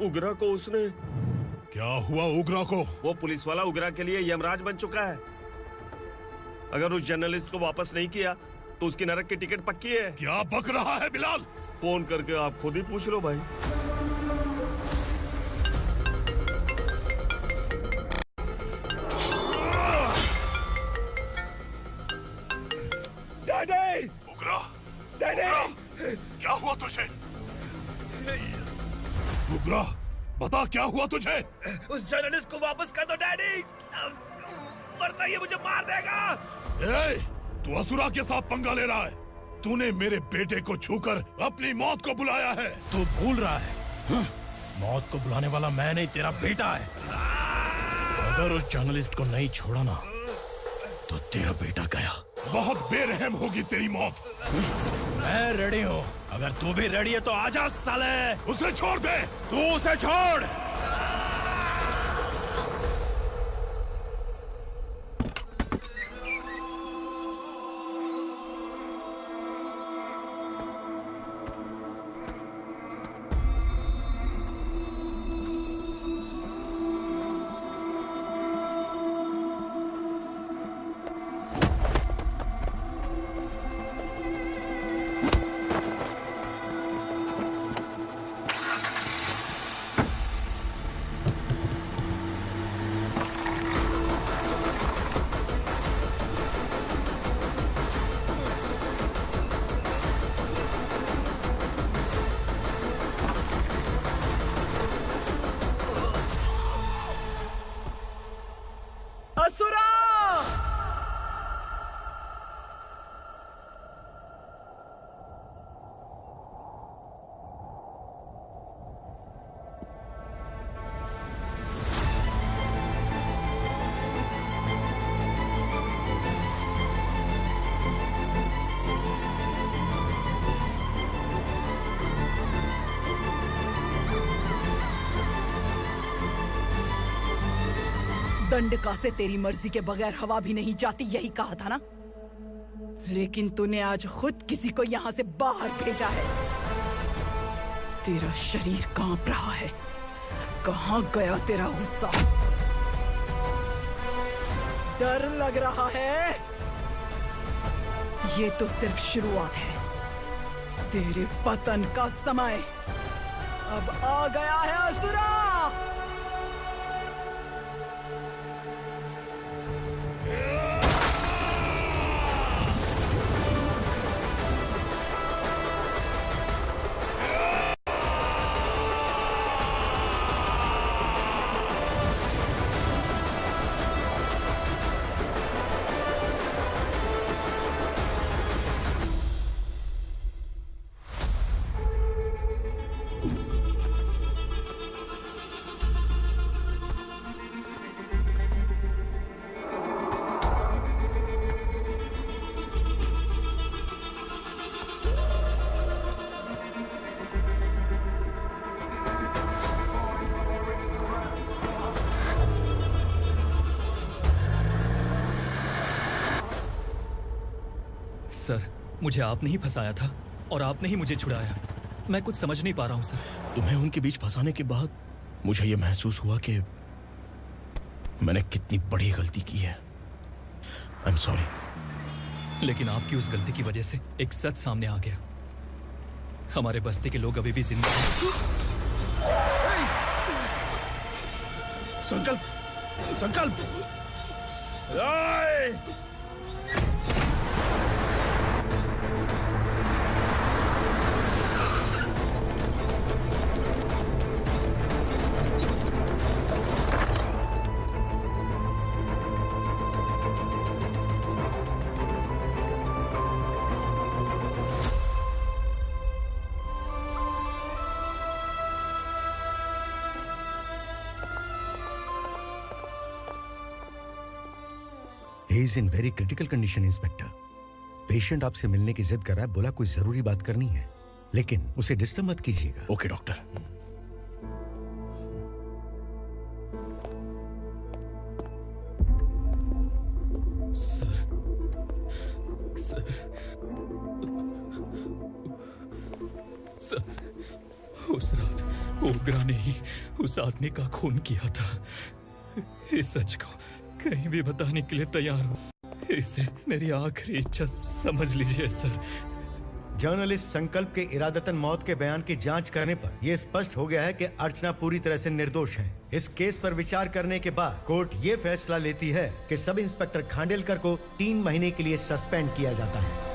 उगरा को उसने। क्या हुआ उगरा को? वो पुलिस वाला उगरा के लिए यमराज बन चुका है। अगर उस जर्नलिस्ट को वापस नहीं किया तो उसकी नरक की टिकट पक्की है। क्या बक रहा है बिलाल? फोन करके आप खुद ही पूछ लो भाई। डैडी! उगरा! डैडी! क्या हुआ तुझे? उगरा, बता क्या हुआ तुझे? उस जर्नलिस्ट को वापस कर दो डैडी, वरना ये मुझे मार देगा। ए, तू असुरा के साथ पंगा ले रहा है। तूने मेरे बेटे को छूकर अपनी मौत को बुलाया है। तू भूल रहा है, मौत को बुलाने वाला मैं नहीं, तेरा बेटा है। अगर उस जर्नलिस्ट को नहीं छोड़ा ना तो तेरा बेटा गया। बहुत बेरहम होगी तेरी मौत। मैं रेडी हूँ, अगर तू भी रेडी है तो आजा साले। उसे छोड़ दे। तू उसे छोड़। असुरा! दंडका से तेरी मर्जी के बगैर हवा भी नहीं जाती, यही कहा था ना? लेकिन तूने आज खुद किसी को यहाँ से बाहर भेजा है। तेरा शरीर कांप रहा है। कहाँ गया तेरा गुस्सा? डर लग रहा है? ये तो सिर्फ शुरुआत है। तेरे पतन का समय अब आ गया है असुरा। सर, मुझे आपने ही फंसाया था और आपने ही मुझे छुड़ाया। मैं कुछ समझ नहीं पा रहा हूँ सर। तुम्हें उनके बीच फंसाने के बाद मुझे ये महसूस हुआ कि मैंने कितनी बड़ी गलती की है। I am sorry. लेकिन आपकी उस गलती की वजह से एक सच सामने आ गया। हमारे बस्ती के लोग अभी भी जिंदा हैं। संकल्प, संकल्प। He is in very critical condition, inspector. Patient आपसे मिलने की जिद कर रहा है, बोला कुछ जरूरी बात करनी है, लेकिन उसे डिस्टर्ब मत कीजिएगा। Okay doctor. सर, उस रात ओग्रा ने ही उस आदमी का खून किया था। इस सच को कहीं भी बताने के लिए तैयार हूँ। इसे मेरी आखिरी इच्छा समझ लीजिए सर। जर्नलिस्ट संकल्प के इरादतन मौत के बयान की जांच करने पर यह स्पष्ट हो गया है कि अर्चना पूरी तरह से निर्दोष है। इस केस पर विचार करने के बाद कोर्ट ये फैसला लेती है कि सब इंस्पेक्टर खांडेलकर को 3 महीने के लिए सस्पेंड किया जाता है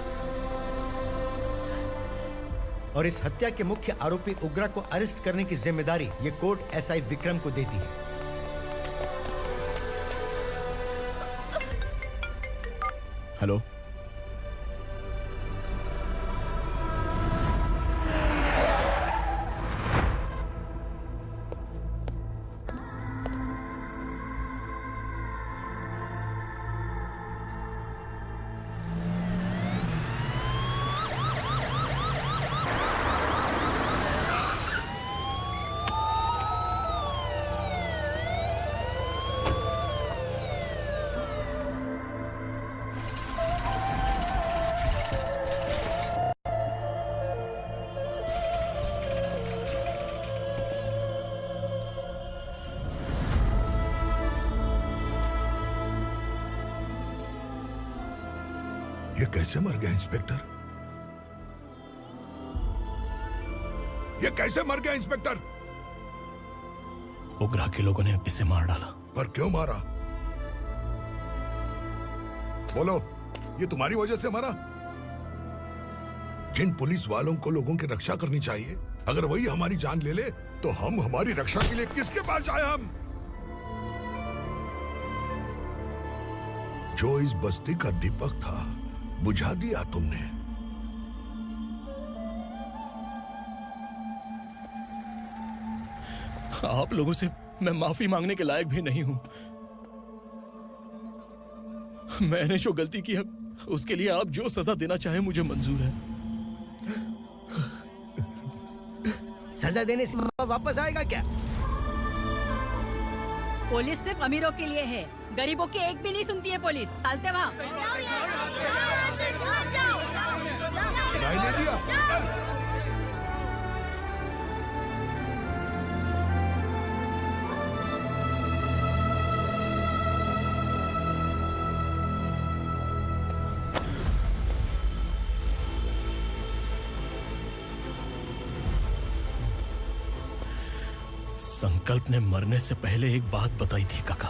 और इस हत्या के मुख्य आरोपी उग्रा को अरेस्ट करने की जिम्मेदारी ये कोर्ट एसआई विक्रम को देती है। हेलो, ये कैसे मर गया इंस्पेक्टर? ये कैसे मर गया इंस्पेक्टर? उग्रा के लोगों ने इसे मार डाला। पर क्यों मारा? बोलो, ये तुम्हारी वजह से मरा? जिन पुलिस वालों को लोगों की रक्षा करनी चाहिए, अगर वही हमारी जान ले ले तो हम हमारी रक्षा के लिए किसके पास जाए? हम जो इस बस्ती का दीपक था बुझा दिया तुमने। आप लोगों से मैं माफी मांगने के लायक भी नहीं हूं। मैंने जो गलती की है उसके लिए आप जो सजा देना चाहें मुझे मंजूर है। सजा देने से वापस आएगा क्या? पुलिस सिर्फ अमीरों के लिए है, गरीबों की एक भी नहीं सुनती है पुलिस। चलते वहाँ। सुनाई नहीं दिया? संकल्प ने मरने से पहले एक बात बताई थी काका।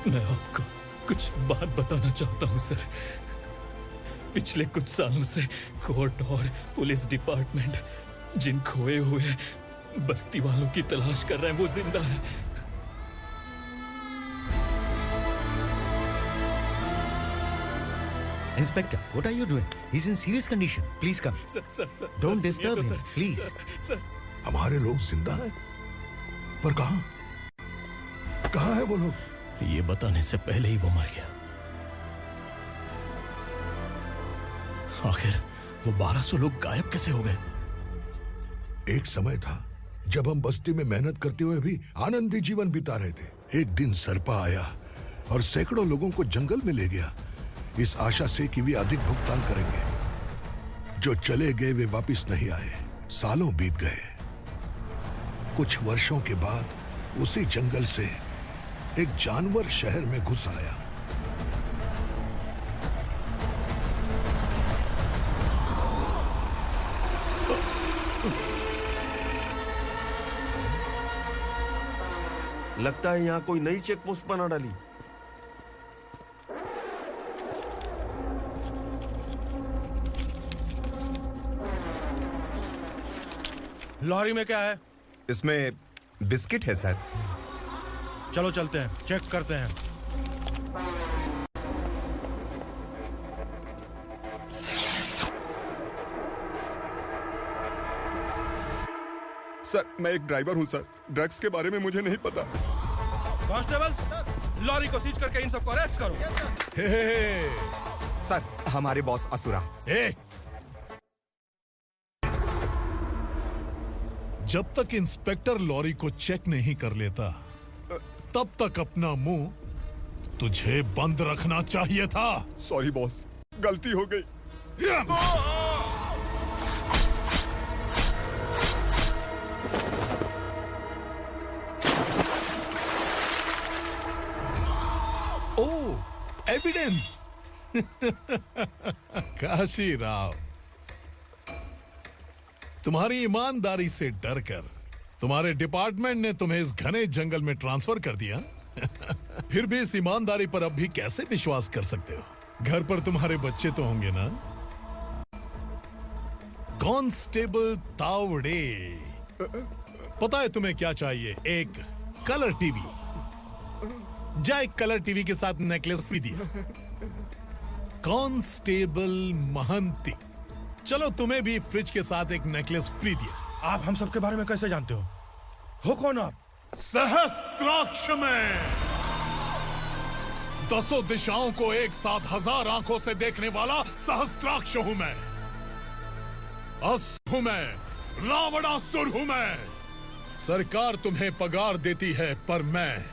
मैं आपको कुछ बात बताना चाहता हूं सर। पिछले कुछ सालों से कोर्ट और पुलिस डिपार्टमेंट जिन खोए हुए बस्ती वालों की तलाश कर रहे हैं वो जिंदा है। Inspector, what are you doing? He's in serious condition. Please come. Don't disturb him, please. हमारे लोग जिंदा हैं? पर कहां? कहां है वो लोग? ये बताने से पहले ही वो मर गया। आखिर वो 1200 लोग गायब कैसे हो गए? एक समय था जब हम बस्ती में मेहनत करते हुए भी आनंदी जीवन बिता रहे थे। एक दिन सरपा आया और सैकड़ों लोगों को जंगल में ले गया, इस आशा से कि वे अधिक भुगतान करेंगे। जो चले गए वे वापस नहीं आए। सालों बीत गए। कुछ वर्षों के बाद उसी जंगल से एक जानवर शहर में घुस आया। लगता है यहाँ कोई नई चेक पोस्ट बना डाली। लॉरी में क्या है? इसमें बिस्किट है सर। चलो चलते हैं, चेक करते हैं। सर मैं एक ड्राइवर हूं सर, ड्रग्स के बारे में मुझे नहीं पता। कांस्टेबल, लॉरी को सीज करके इन सबको अरेस्ट करो। सर हमारे बॉस असुरा। जब तक इंस्पेक्टर लॉरी को चेक नहीं कर लेता तब तक अपना मुंह तुझे बंद रखना चाहिए था। सॉरी बॉस, गलती हो गई। एविडेंस। काशी राव, तुम्हारी ईमानदारी से डरकर तुम्हारे डिपार्टमेंट ने तुम्हें इस घने जंगल में ट्रांसफर कर दिया। फिर भी इस ईमानदारी पर अब भी कैसे विश्वास कर सकते हो? घर पर तुम्हारे बच्चे तो होंगे ना? कांस्टेबल तावड़े, पता है तुम्हें क्या चाहिए? एक कलर टीवी। जा एक कलर टीवी के साथ नेकलेस भी दिया। कांस्टेबल महंती, चलो तुम्हें भी फ्रिज के साथ एक नेकलेस फ्री दिया। आप हम सब के बारे में कैसे जानते हो कौन आप? सहस्त्राक्ष में 10 दिशाओं को एक साथ 1000 आंखों से देखने वाला सहस्त्राक्ष हूं मैं। असुर हूं मैं, रावणासुर हूं मैं। सरकार तुम्हें पगार देती है, पर मैं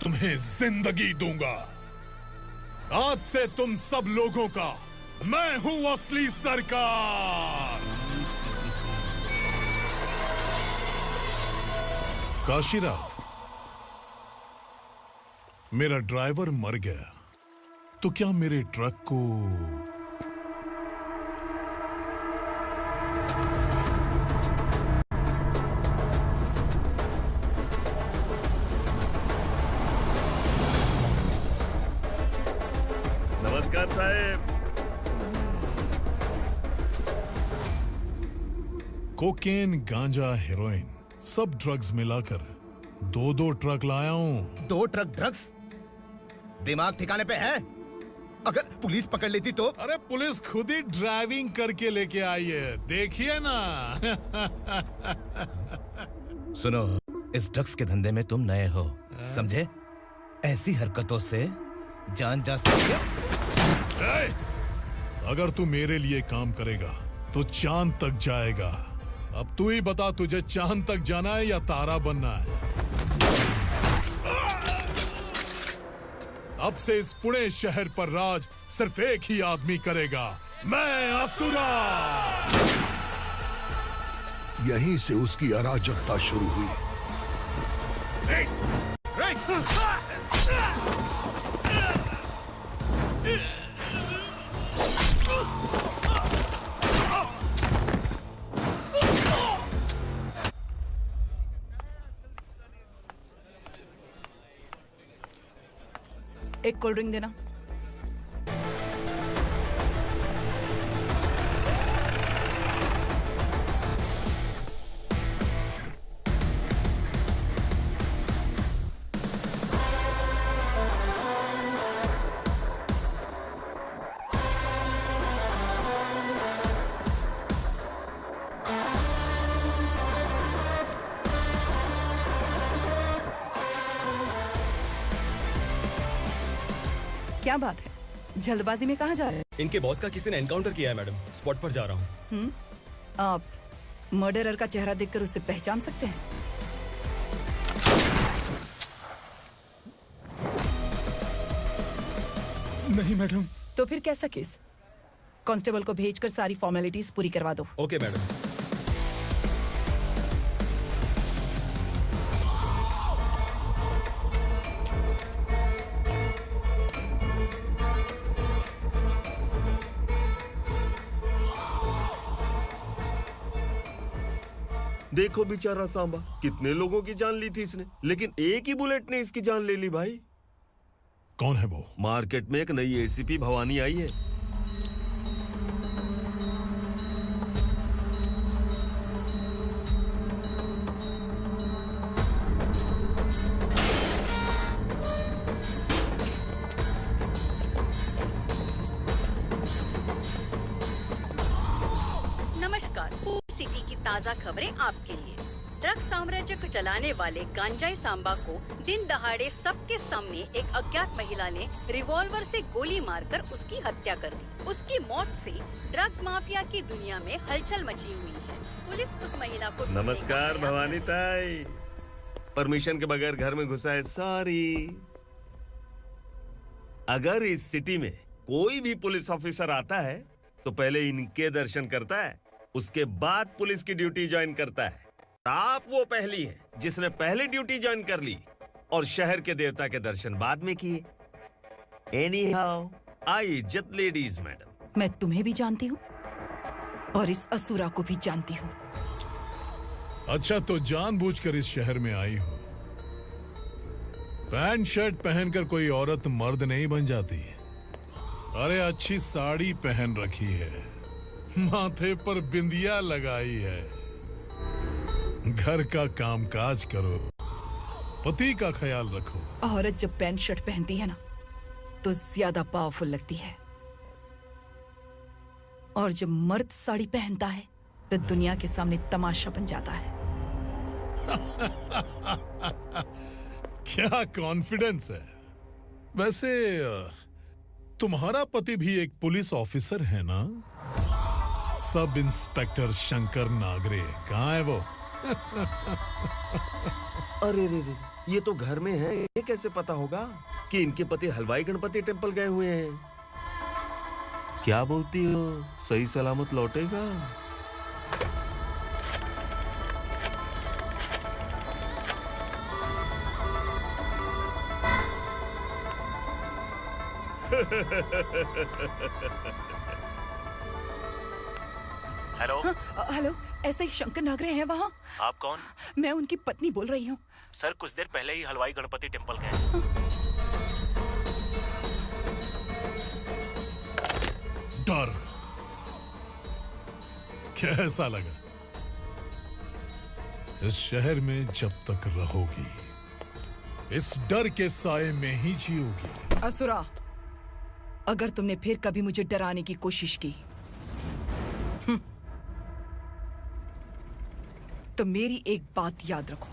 तुम्हें जिंदगी दूंगा। आज से तुम सब लोगों का मैं हूं असली सरकार। काशीराव, मेरा ड्राइवर मर गया तो क्या मेरे ट्रक को नमस्कार साहब। कोकेन, गांजा, हेरोइन, सब ड्रग्स मिलाकर 2 ट्रक लाया हूं। 2 ट्रक ड्रग्स? दिमाग ठिकाने पे है? अगर पुलिस पकड़ लेती तो? अरे पुलिस खुद ही ड्राइविंग करके लेके आई है, देखिए ना। सुनो, इस ड्रग्स के धंधे में तुम नए हो, समझे? ऐसी हरकतों से जान जा सकती है। अगर तू मेरे लिए काम करेगा तो चांद तक जाएगा। अब तू ही बता, तुझे चांद तक जाना है या तारा बनना है? अब से इस पुणे शहर पर राज सिर्फ एक ही आदमी करेगा, मैं असुरा। यहीं से उसकी अराजकता शुरू हुई। एक कोल्ड ड्रिंक देना। क्या बात है, जल्दबाजी में कहाँ जा रहे हैं? इनके बॉस का किसी ने एनकाउंटर किया है मैडम, स्पॉट पर जा रहा हूँ। आप मर्डरर का चेहरा देखकर उसे पहचान सकते हैं? नहीं मैडम। तो फिर कैसा केस? कांस्टेबल को भेजकर सारी फॉर्मेलिटीज पूरी करवा दो। Okay madam. देखो बेचारा सांबा, कितने लोगों की जान ली थी इसने, लेकिन एक ही बुलेट ने इसकी जान ले ली भाई। कौन है वो? मार्केट में एक नई एसीपी भवानी आई है। नमस्कार, सिटी की ताज़ा खबरें आपके लिए। ड्रग्स साम्राज्य को चलाने वाले गांजाई सांबा को दिन दहाड़े सबके सामने एक अज्ञात महिला ने रिवॉल्वर से गोली मारकर उसकी हत्या कर दी। उसकी मौत से ड्रग्स माफिया की दुनिया में हलचल मची हुई है। पुलिस उस महिला को नमस्कार भवानी ताई, परमिशन के बगैर घर में घुसा है, सॉरी। अगर इस सिटी में कोई भी पुलिस ऑफिसर आता है तो पहले इनके दर्शन करता है, उसके बाद पुलिस की ड्यूटी ज्वाइन करता है। आप वो पहली हैं जिसने पहले ड्यूटी ज्वाइन कर ली और शहर के देवता के दर्शन बाद में किए। एनीहाउ, आई इज्जत लेडीज मैडम। मैं तुम्हें भी जानती हूँ और इस असुरा को भी जानती हूँ। अच्छा, तो जानबूझकर इस शहर में आई हो। पैंट शर्ट पहनकर कोई औरत मर्द नहीं बन जाती। अरे अच्छी साड़ी पहन रखी है, माथे पर बिंदिया लगाई है, घर का कामकाज करो, पति का ख्याल रखो। औरत जब पैंट शर्ट पहनती है ना तो ज्यादा पावरफुल लगती है, और जब मर्द साड़ी पहनता है तो दुनिया के सामने तमाशा बन जाता है। क्या कॉन्फिडेंस है। वैसे तुम्हारा पति भी एक पुलिस ऑफिसर है ना? Sub inspector Shankar Nagare. कहाँ है वो? अरे रे रे, ये तो घर में है। ये कैसे पता होगा कि इनके पति हलवाई गणपति टेम्पल गए हुए हैं? क्या बोलती हो, सही सलामत लौटेगा? हेलो। हेलो, ऐसे ही शंकर नागरे हैं वहाँ? आप कौन? मैं उनकी पत्नी बोल रही हूँ। सर कुछ देर पहले ही हलवाई गणपति टेम्पल गए। डर कैसा लगा? इस शहर में जब तक रहोगी इस डर के साए में ही जियोगी। असुरा, अगर तुमने फिर कभी मुझे डराने की कोशिश की तो मेरी एक बात याद रखो,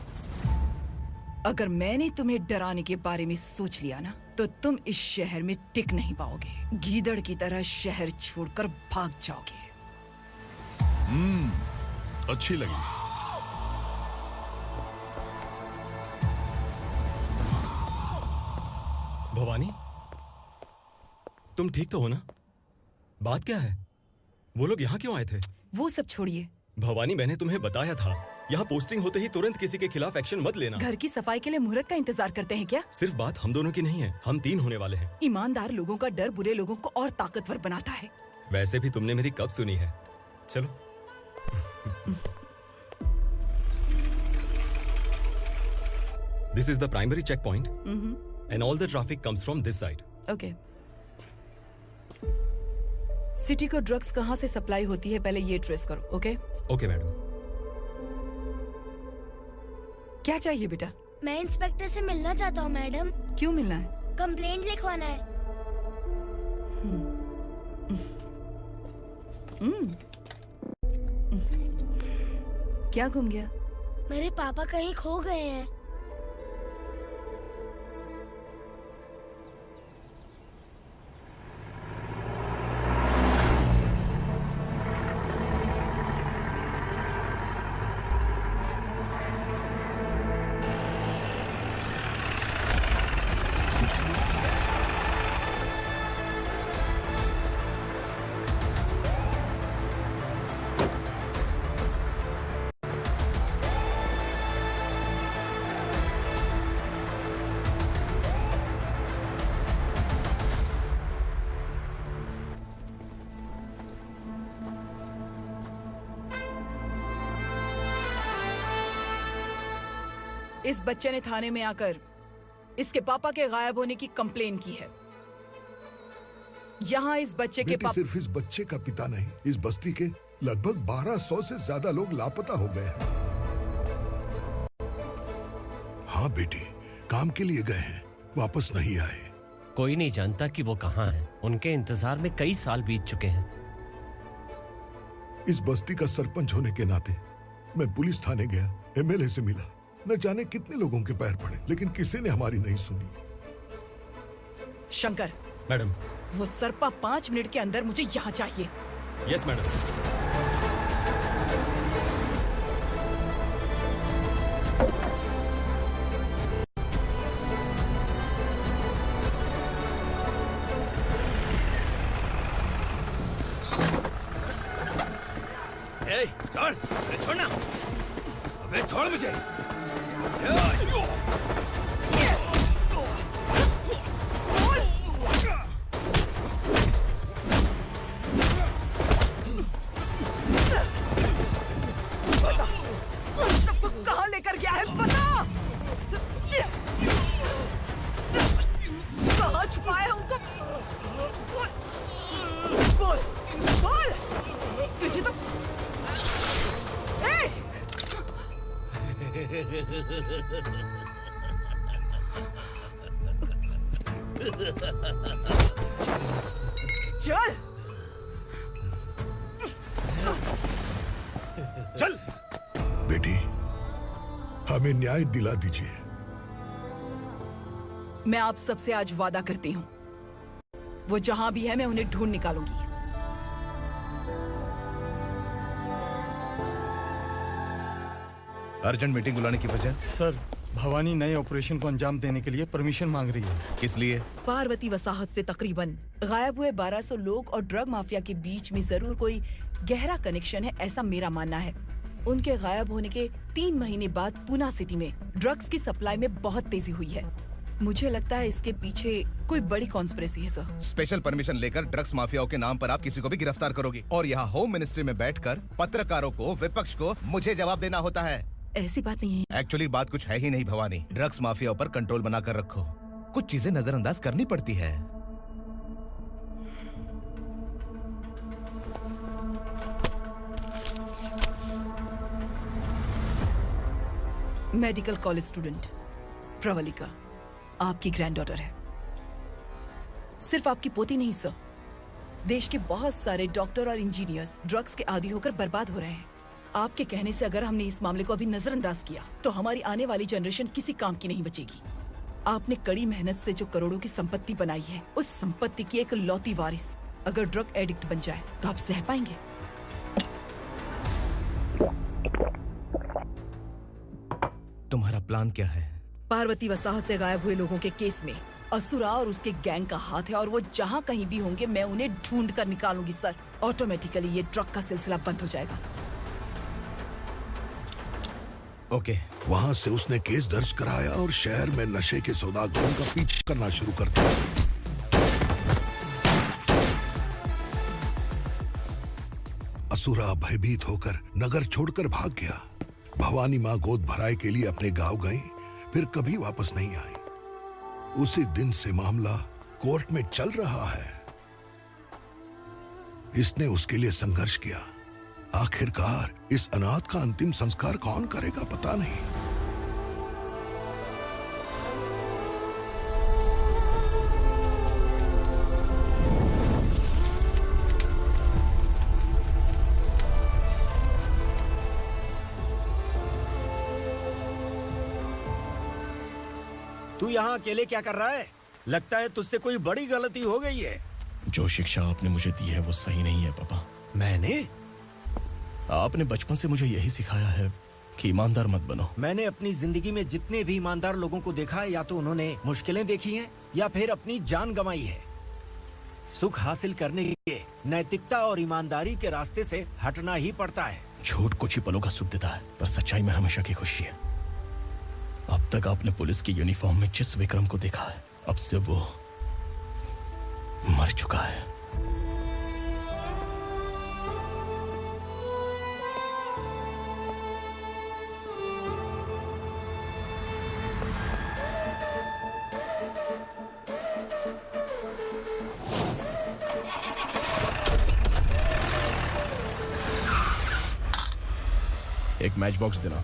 अगर मैंने तुम्हें डराने के बारे में सोच लिया ना तो तुम इस शहर में टिक नहीं पाओगे। गीदड़ की तरह शहर छोड़कर भाग जाओगे। अच्छी लगी। भवानी, तुम ठीक तो हो ना? बात क्या है? वो लोग यहाँ क्यों आए थे? वो सब छोड़िए। भवानी, मैंने तुम्हें बताया था, यहाँ पोस्टिंग होते ही तुरंत किसी के खिलाफ एक्शन मत लेना। घर की सफाई के लिए मुहूर्त का इंतजार करते हैं क्या? सिर्फ बात हम दोनों की नहीं है, हम 3 होने वाले हैं। ईमानदार लोगों का डर बुरे लोगों को और ताकतवर बनाता है। वैसे भी तुमने मेरी कब सुनी है? चलो। This is the primary checkpoint, and all the traffic comes from this side. Okay. City को ड्रग्स कहाँ से सप्लाई होती है पहले ये ट्रेस करो, ओके? Okay madam. क्या चाहिए बेटा? मैं इंस्पेक्टर से मिलना चाहता हूँ मैडम। क्यों मिलना है? कंप्लेंट लिखवाना है। क्या घूम गया? मेरे पापा कहीं खो गए हैं। इस बच्चे ने थाने में आकर इसके पापा के गायब होने की कंप्लेन की है। यहाँ इस बच्चे के पापा सिर्फ इस बच्चे का पिता नहीं, इस बस्ती के लगभग 1200 से ज्यादा लोग लापता हो गए हैं। हाँ बेटी, काम के लिए गए हैं, वापस नहीं आए। कोई नहीं जानता कि वो कहाँ हैं। उनके इंतजार में कई साल बीत चुके हैं। इस बस्ती का सरपंच होने के नाते मैं पुलिस थाने गया, एमएलए से मिला, न जाने कितने लोगों के पैर पड़े, लेकिन किसी ने हमारी नहीं सुनी। शंकर। मैडम। वो सरपा 5 मिनट के अंदर मुझे यहाँ चाहिए। Yes madam. छोड़, छोड़ना, अबे छोड़ मुझे। चल चल बेटी, हमें न्याय दिला दीजिए। मैं आप सबसे आज वादा करती हूँ, वो जहां भी है मैं उन्हें ढूंढ निकालूंगी। अर्जेंट मीटिंग बुलाने की वजह? सर, भवानी नए ऑपरेशन को अंजाम देने के लिए परमिशन मांग रही है। किस लिए? पार्वती वसाहत से तकरीबन गायब हुए 1200 लोग और ड्रग माफिया के बीच में जरूर कोई गहरा कनेक्शन है, ऐसा मेरा मानना है। उनके गायब होने के 3 महीने बाद पूना सिटी में ड्रग्स की सप्लाई में बहुत तेजी हुई है। मुझे लगता है इसके पीछे कोई बड़ी कॉन्स्पिरेसी है सर। स्पेशल परमिशन लेकर ड्रग्स माफियाओं के नाम पर आप किसी को भी गिरफ्तार करोगी और यहाँ होम मिनिस्ट्री में बैठकर पत्रकारों को, विपक्ष को मुझे जवाब देना होता है। ऐसी बात नहीं है। एक्चुअली बात कुछ है ही नहीं भवानी। ड्रग्स माफियाओं पर कंट्रोल बनाकर रखो। कुछ चीजें नजरअंदाज करनी पड़ती है। मेडिकल कॉलेज स्टूडेंट प्रवलिका आपकी ग्रैंडडॉटर है। सिर्फ आपकी पोती नहीं सर, देश के बहुत सारे डॉक्टर और इंजीनियर्स ड्रग्स के आदी होकर बर्बाद हो रहे हैं। आपके कहने से अगर हमने इस मामले को अभी नजरअंदाज किया तो हमारी आने वाली जनरेशन किसी काम की नहीं बचेगी। आपने कड़ी मेहनत से जो करोड़ों की संपत्ति बनाई है, उस संपत्ति की एक लौती वारिस अगर ड्रग एडिक्ट बन जाए तो आप सह पाएंगे? तुम्हारा प्लान क्या है? पार्वती वसाहत से गायब हुए लोगों के केस में असुरा और उसके गैंग का हाथ है और वो जहाँ कहीं भी होंगे मैं उन्हें ढूंढ कर निकालूंगी सर। ऑटोमेटिकली ये ड्रग का सिलसिला बंद हो जाएगा। ओके। वहाँ से उसने केस दर्ज कराया और शहर में नशे के सौदागरों का पीछा करना शुरू कर दिया। असुरा भयभीत होकर नगर छोड़कर भाग गया। भवानी माँ गोद भराई के लिए अपने गांव गई, फिर कभी वापस नहीं आई। उसी दिन से मामला कोर्ट में चल रहा है। इसने उसके लिए संघर्ष किया। आखिरकार इस अनाथ का अंतिम संस्कार कौन करेगा पता नहीं। तू यहाँ अकेले क्या कर रहा है? लगता है तुझसे कोई बड़ी गलती हो गई है। जो शिक्षा आपने मुझे दी है वो सही नहीं है पापा। मैंने? आपने बचपन से मुझे यही सिखाया है कि ईमानदार मत बनो। मैंने अपनी जिंदगी में जितने भी ईमानदार लोगों को देखा है, या तो उन्होंने मुश्किलें देखी हैं या फिर अपनी जान गंवाई है। सुख हासिल करने के लिए नैतिकता और ईमानदारी के रास्ते से हटना ही पड़ता है। झूठ कुछ ही पलों का सुख देता है, पर सच्चाई में हमेशा की खुशी है। अब तक आपने पुलिस की यूनिफॉर्म में जिस विक्रम को देखा है, अब से वो मर चुका है। एक मैच बॉक्स देना।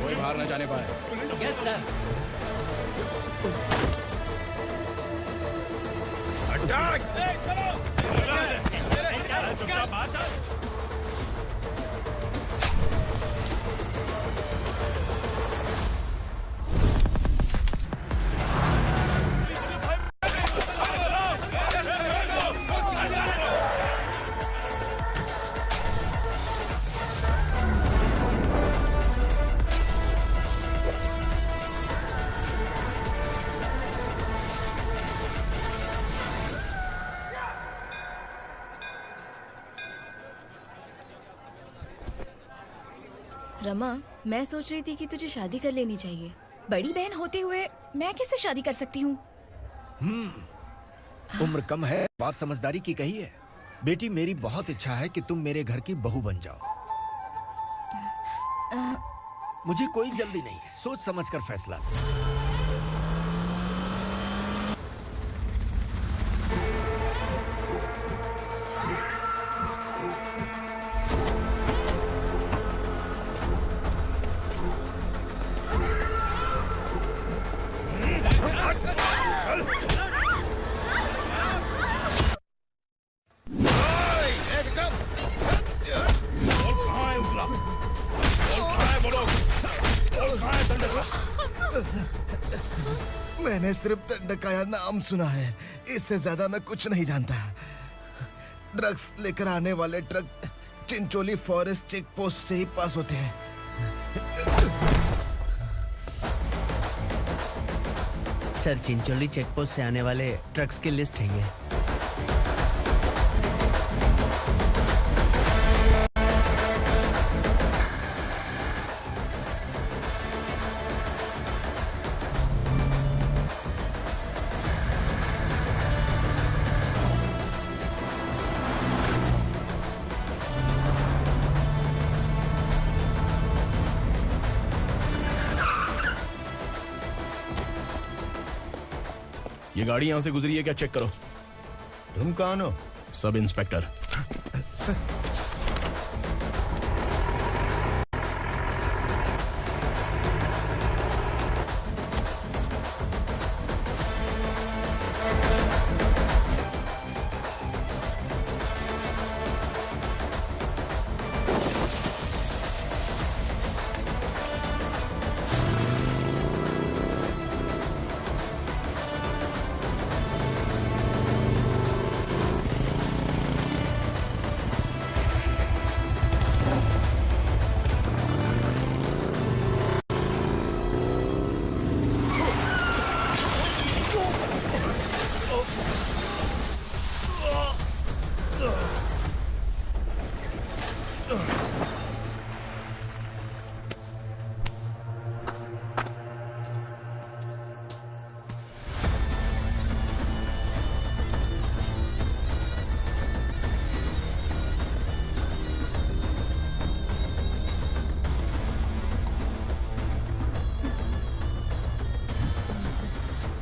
कोई बाहर न जाने पाए। Yes sir. अटैक! चलो! रमा, मैं सोच रही थी कि तुझे शादी कर लेनी चाहिए। बड़ी बहन होते हुए मैं कैसे शादी कर सकती हूँ? उम्र कम है, बात समझदारी की कही है। बेटी, मेरी बहुत इच्छा है कि तुम मेरे घर की बहू बन जाओ। मुझे कोई जल्दी नहीं है, सोच समझकर फैसला। मैंने सिर्फ दंडकाया नाम सुना है, इससे ज्यादा मैं कुछ नहीं जानता। ड्रग्स लेकर आने वाले truck Chincholi forest check post से ही पास होते हैं। सर, चिंचोली चेक पोस्ट से आने वाले ट्रक्स की लिस्ट है ये। ये गाड़ी यहां से गुजरी है क्या, चेक करो। तुम कौन हो? Sub inspector.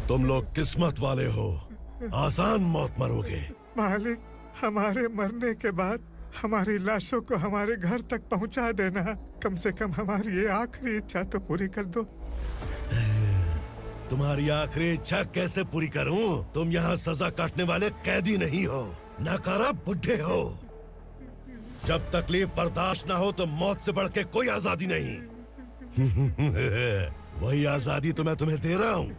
तुम लोग किस्मत वाले हो, आसान मौत मरोगे। मालिक, हमारे मरने के बाद हमारी लाशों को हमारे घर तक पहुंचा देना। कम से कम हमारी ये आखिरी इच्छा तो पूरी कर दो। तुम्हारी आखिरी इच्छा कैसे पूरी करूं? तुम यहाँ सजा काटने वाले कैदी नहीं हो, नकारा बुड्ढे हो। जब तकलीफ बर्दाश्त ना हो तो मौत से बढ़ के कोई आजादी नहीं। वही आजादी तो मैं तुम्हें दे रहा हूँ।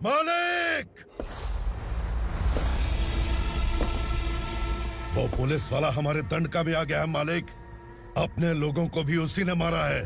मालिक! वो पुलिस वाला हमारे दंडका में आ गया है मालिक। अपने लोगों को भी उसी ने मारा है।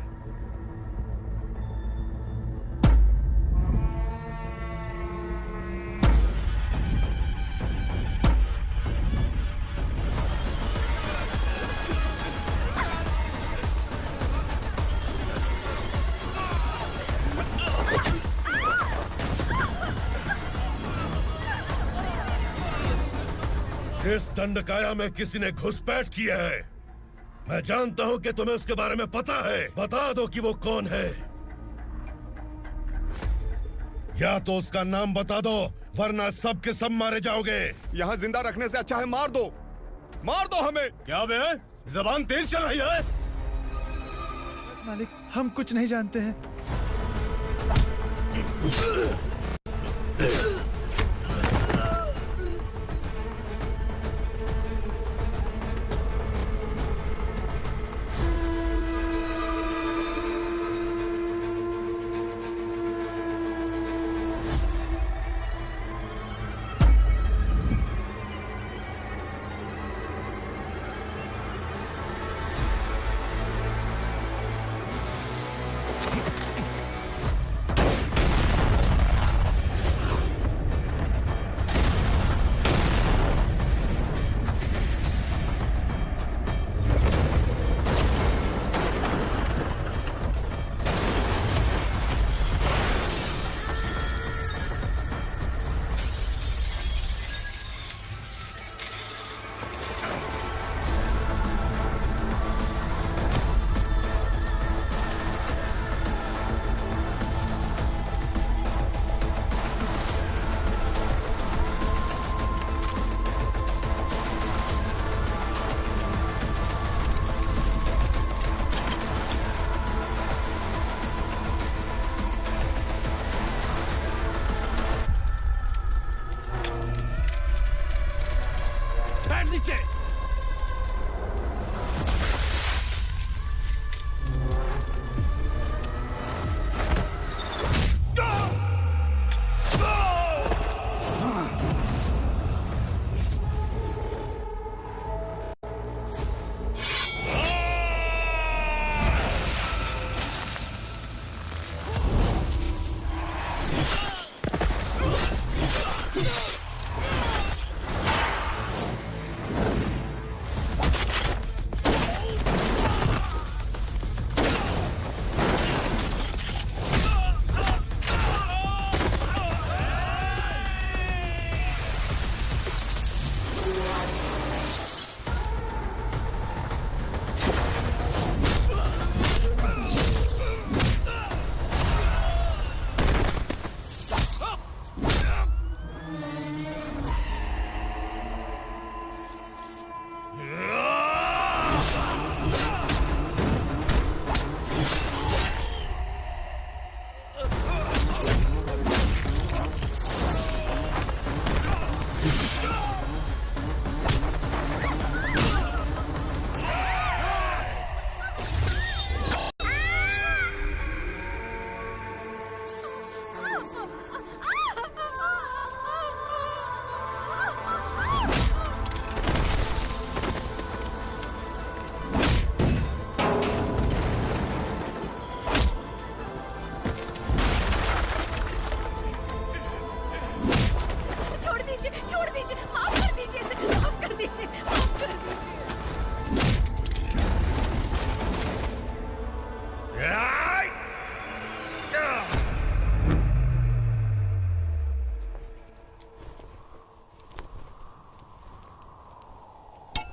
इस दंडकाया में किसी ने घुसपैठ किया है। मैं जानता हूं कि तुम्हें उसके बारे में पता है। बता दो कि वो कौन है, या तो उसका नाम बता दो, वरना सब के सब मारे जाओगे। यहाँ जिंदा रखने से अच्छा है मार दो, मार दो हमें। क्या बे, जबान तेज चल रही है? मालिक, हम कुछ नहीं जानते हैं।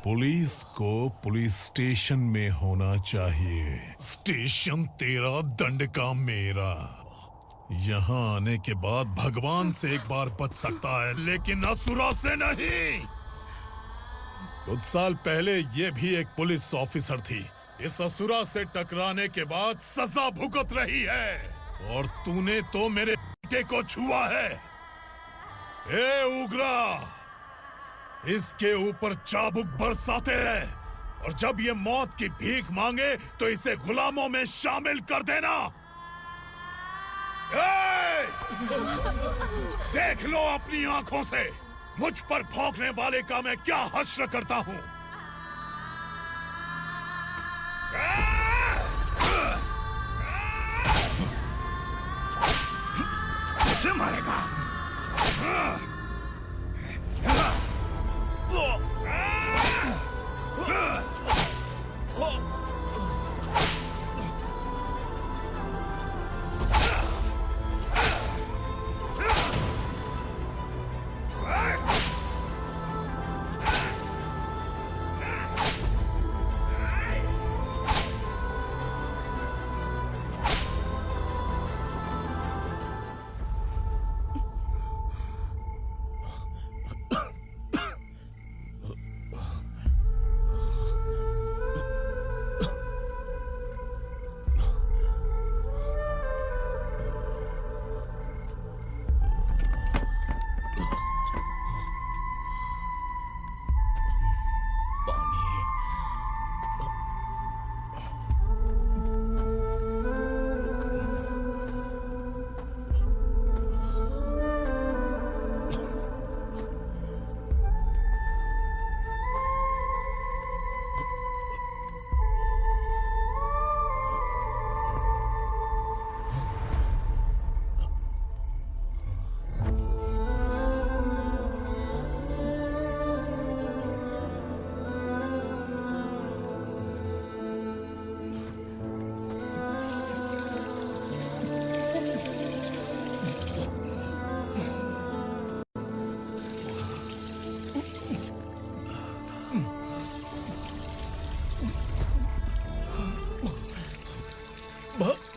पुलिस को पुलिस स्टेशन में होना चाहिए। स्टेशन तेरा, दंड का मेरा। यहाँ आने के बाद भगवान से एक बार बच सकता है, लेकिन असुरा से नहीं। कुछ साल पहले ये भी एक पुलिस ऑफिसर थी। इस असुरा से टकराने के बाद सजा भुगत रही है, और तूने तो मेरे बेटे को छुआ है। ए उग्रा, इसके ऊपर चाबुक बरसाते रहे, और जब ये मौत की भीख मांगे तो इसे गुलामों में शामिल कर देना। देख लो अपनी आंखों से मुझ पर भौंकने वाले का मैं क्या हश्र करता हूं। मुझे मारेगा।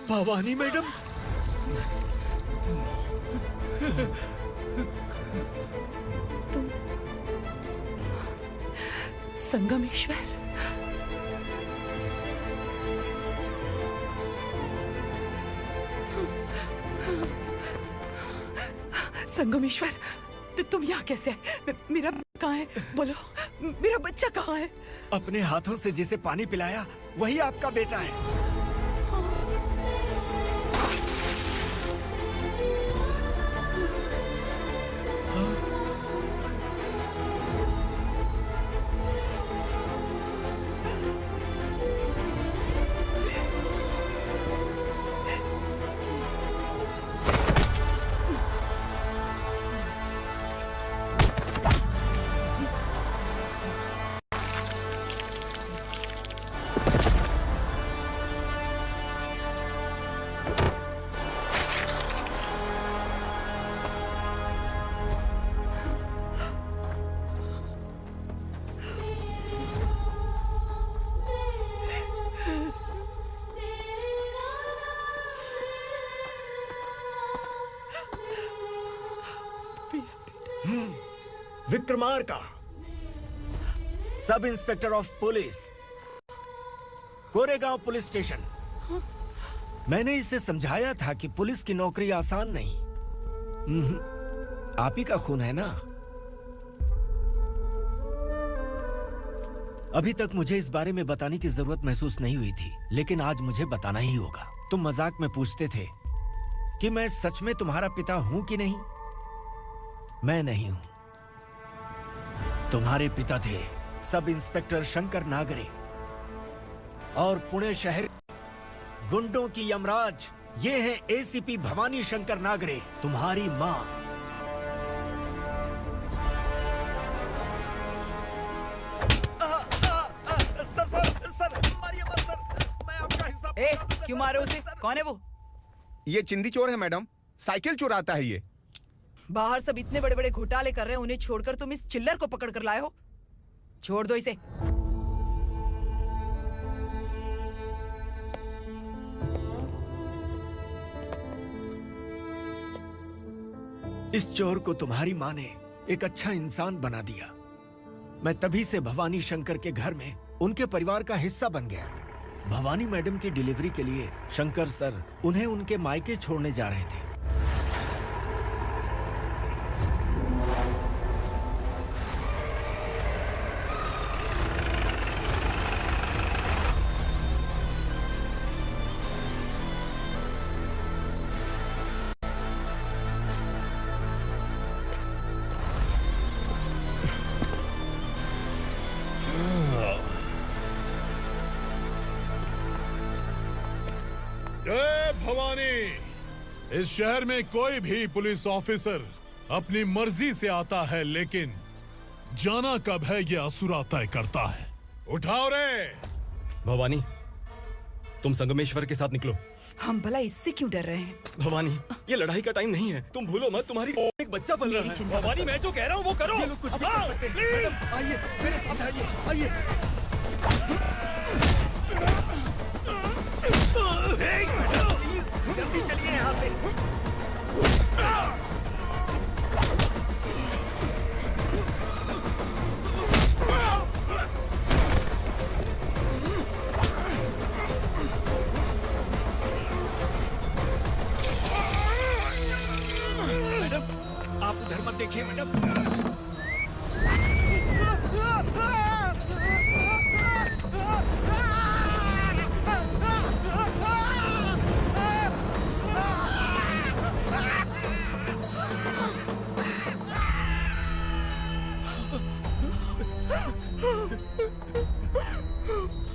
भवानी मैडम, तुम संगमेश्वर? संगमेश्वर, तुम यहाँ कैसे आए? मेरा कहाँ है? बोलो, मेरा बच्चा कहाँ है? अपने हाथों से जिसे पानी पिलाया वही आपका बेटा है। Vikramarka, sub inspector of police, Koregaon police station. मैंने इसे समझाया था कि पुलिस की नौकरी आसान नहीं। आप ही का खून है ना। अभी तक मुझे इस बारे में बताने की जरूरत महसूस नहीं हुई थी, लेकिन आज मुझे बताना ही होगा। तुम मजाक में पूछते थे कि मैं सच में तुम्हारा पिता हूं कि नहीं। मैं नहीं हूं। तुम्हारे पिता थे सब इंस्पेक्टर शंकर नागरे, और पुणे शहर गुंडों की यमराज ये है एसीपी भवानी शंकर नागरे, तुम्हारी मां। सर, मारिए मत सर, मैं आपका हिस्सा। क्यों मारे उसे? कौन है वो? ये चिंदी चोर है मैडम, साइकिल चुराता है ये। बाहर सब इतने बड़े बड़े घोटाले कर रहे हैं, उन्हें छोड़कर तुम इस चिल्लर को पकड़ कर लाए हो। छोड़ दो इसे। इस चोर को तुम्हारी माँ ने एक अच्छा इंसान बना दिया। मैं तभी से भवानी शंकर के घर में उनके परिवार का हिस्सा बन गया। भवानी मैडम की डिलीवरी के लिए शंकर सर उन्हें उनके मायके छोड़ने जा रहे थे। जय भवानी। इस शहर में कोई भी पुलिस ऑफिसर अपनी मर्जी से आता है, लेकिन जाना कब है ये असुरा तय करता है। उठाओ रे। भवानी, तुम संगमेश्वर के साथ निकलो। हम भला इससे क्यों डर रहे हैं? भवानी, ये लड़ाई का टाइम नहीं है। तुम भूलो मत, तुम्हारी एक बच्चा पल रहा है। भवानी, मैं जो कह रहा हूँ वो करो। ये लोग कुछ भी कर सकते हैं। आइए मेरे साथ आइए, आइए। जल्दी चलिए यहाँ से। मैडम, आप उधर मत देखिए मैडम।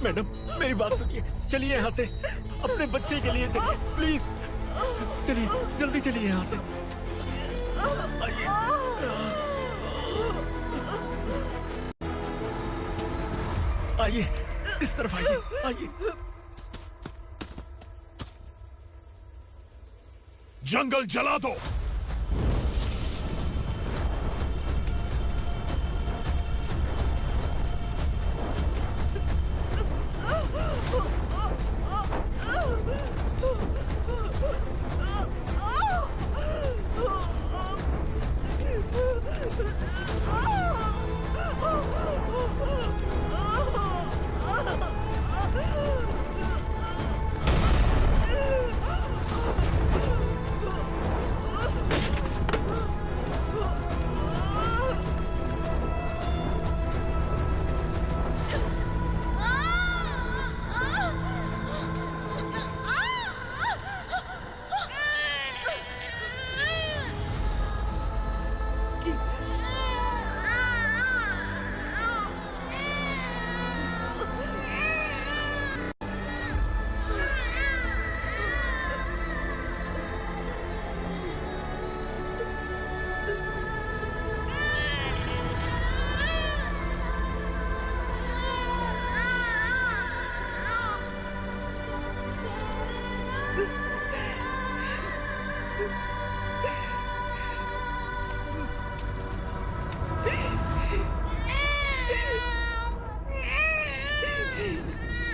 मैडम, मेरी बात सुनिए। चलिए यहाँ से, अपने बच्चे के लिए चलिए, प्लीज। चलिए, जल्दी चलिए यहाँ से। आइए। आइए, इस तरफ आइए, आइए। जंगल जला दो।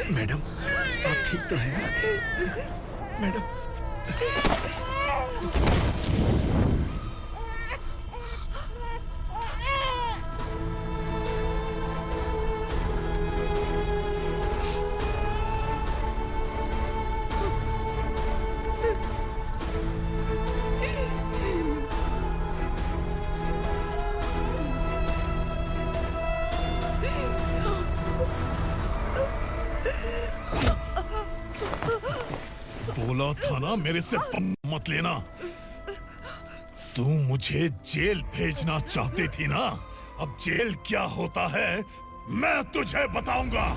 मैडम, आप ठीक तो हैं ना? मैडम। बोला था ना मेरे से मत लेना। तू मुझे जेल भेजना चाहती थी ना? अब जेल क्या होता है मैं तुझे बताऊंगा।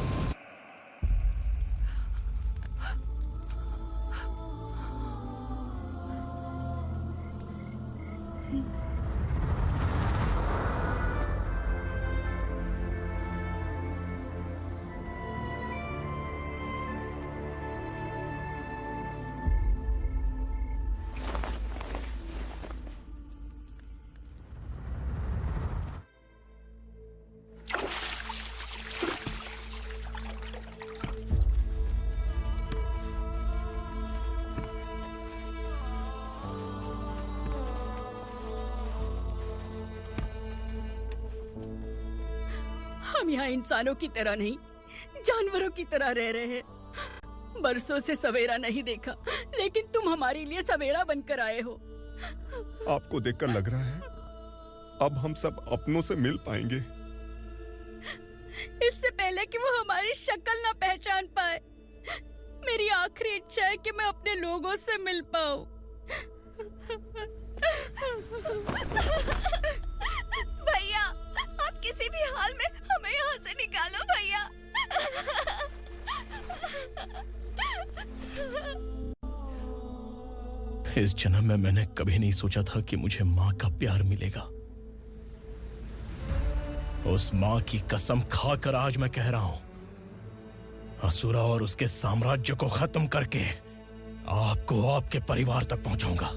यहाँ इंसानों की तरह नहीं, जानवरों की तरह रह रहे हैं। बरसों से सवेरा नहीं देखा, लेकिन तुम हमारे लिए सवेरा बनकर आए हो। आपको देखकर लग रहा है अब हम सब अपनों से मिल पाएंगे। इससे पहले कि वो हमारी शक्ल ना पहचान पाए, मेरी आखिरी इच्छा है कि मैं अपने लोगों से मिल पाऊं। भैया, आप किसी भी हाल में हमें यहाँ से निकालो भैया। इस जन्म में मैंने कभी नहीं सोचा था कि मुझे माँ का प्यार मिलेगा। उस माँ की कसम खाकर आज मैं कह रहा हूं, असुरा और उसके साम्राज्य को खत्म करके आपको आपके परिवार तक पहुंचाऊंगा।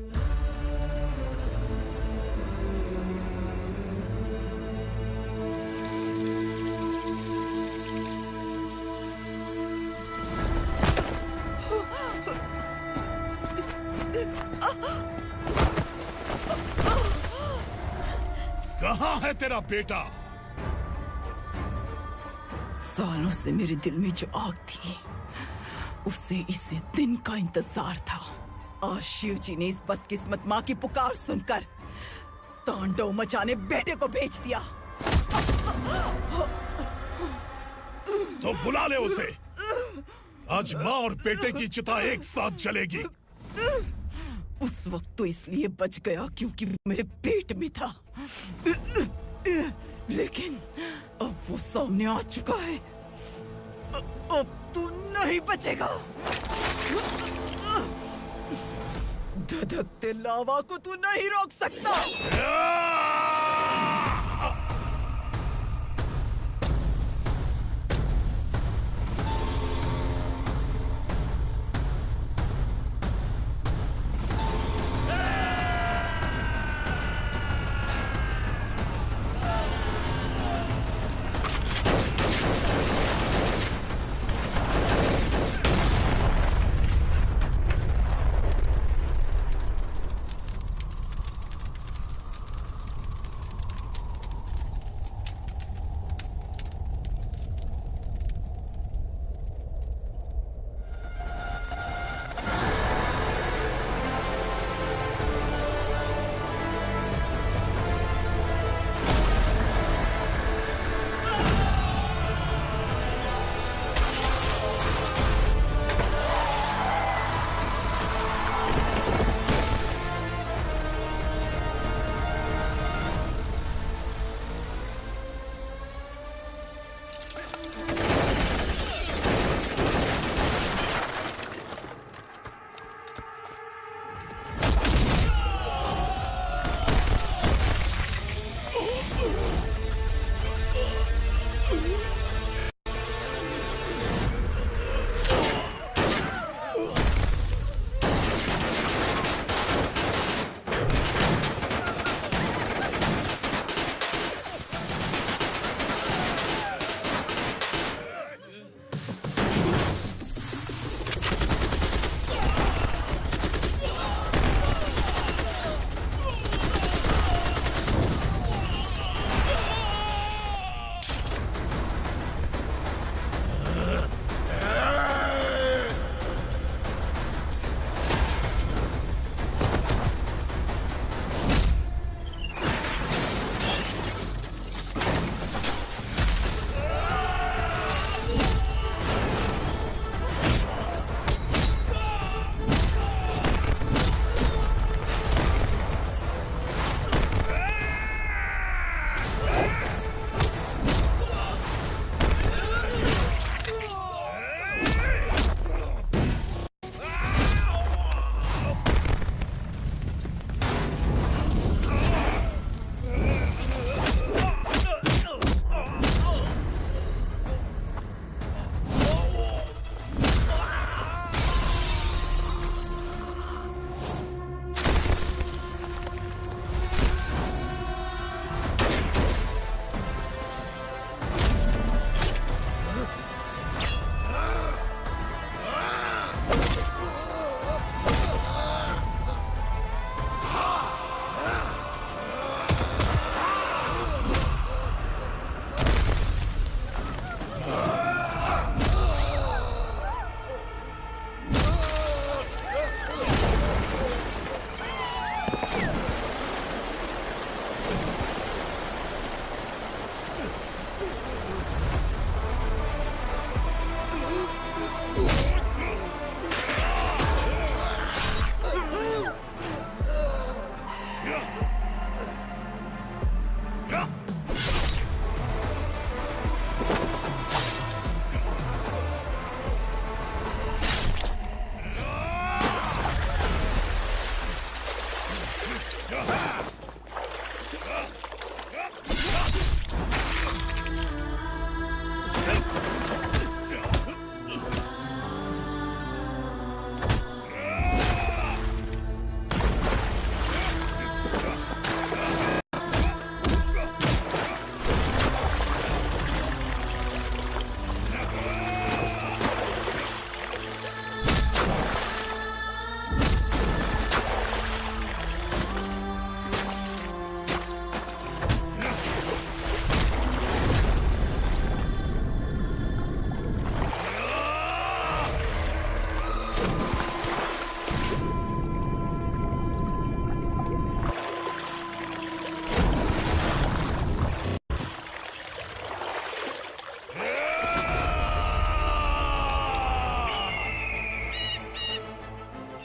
कहाँ है तेरा बेटा? सालों से मेरे दिल में जो आग थी, उसे इसी दिन का इंतजार था। आज शिव जी ने इस बदकिस्मत माँ की पुकार सुनकर तांडव मचाने बेटे को भेज दिया। तो बुला ले उसे। आज माँ और बेटे की चिता एक साथ जलेगी। उस वक्त तो इसलिए बच गया क्योंकि वो मेरे पेट में था, लेकिन अब वो सामने आ चुका है। अब तू नहीं बचेगा। धधकते लावा को तू नहीं रोक सकता।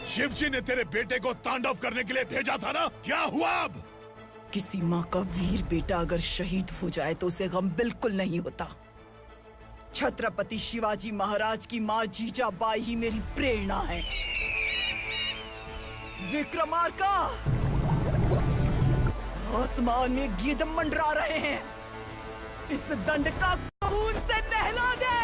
शिवजी ने तेरे बेटे को तांडव करने के लिए भेजा था ना, क्या हुआ अब? किसी माँ का वीर बेटा अगर शहीद हो जाए तो उसे गम बिल्कुल नहीं होता। छत्रपति शिवाजी महाराज की माँ जीजाबाई ही मेरी प्रेरणा है। विक्रमार्का, आसमान में गिद्ध मंडरा रहे हैं, इस दंड का खून से नहला दे।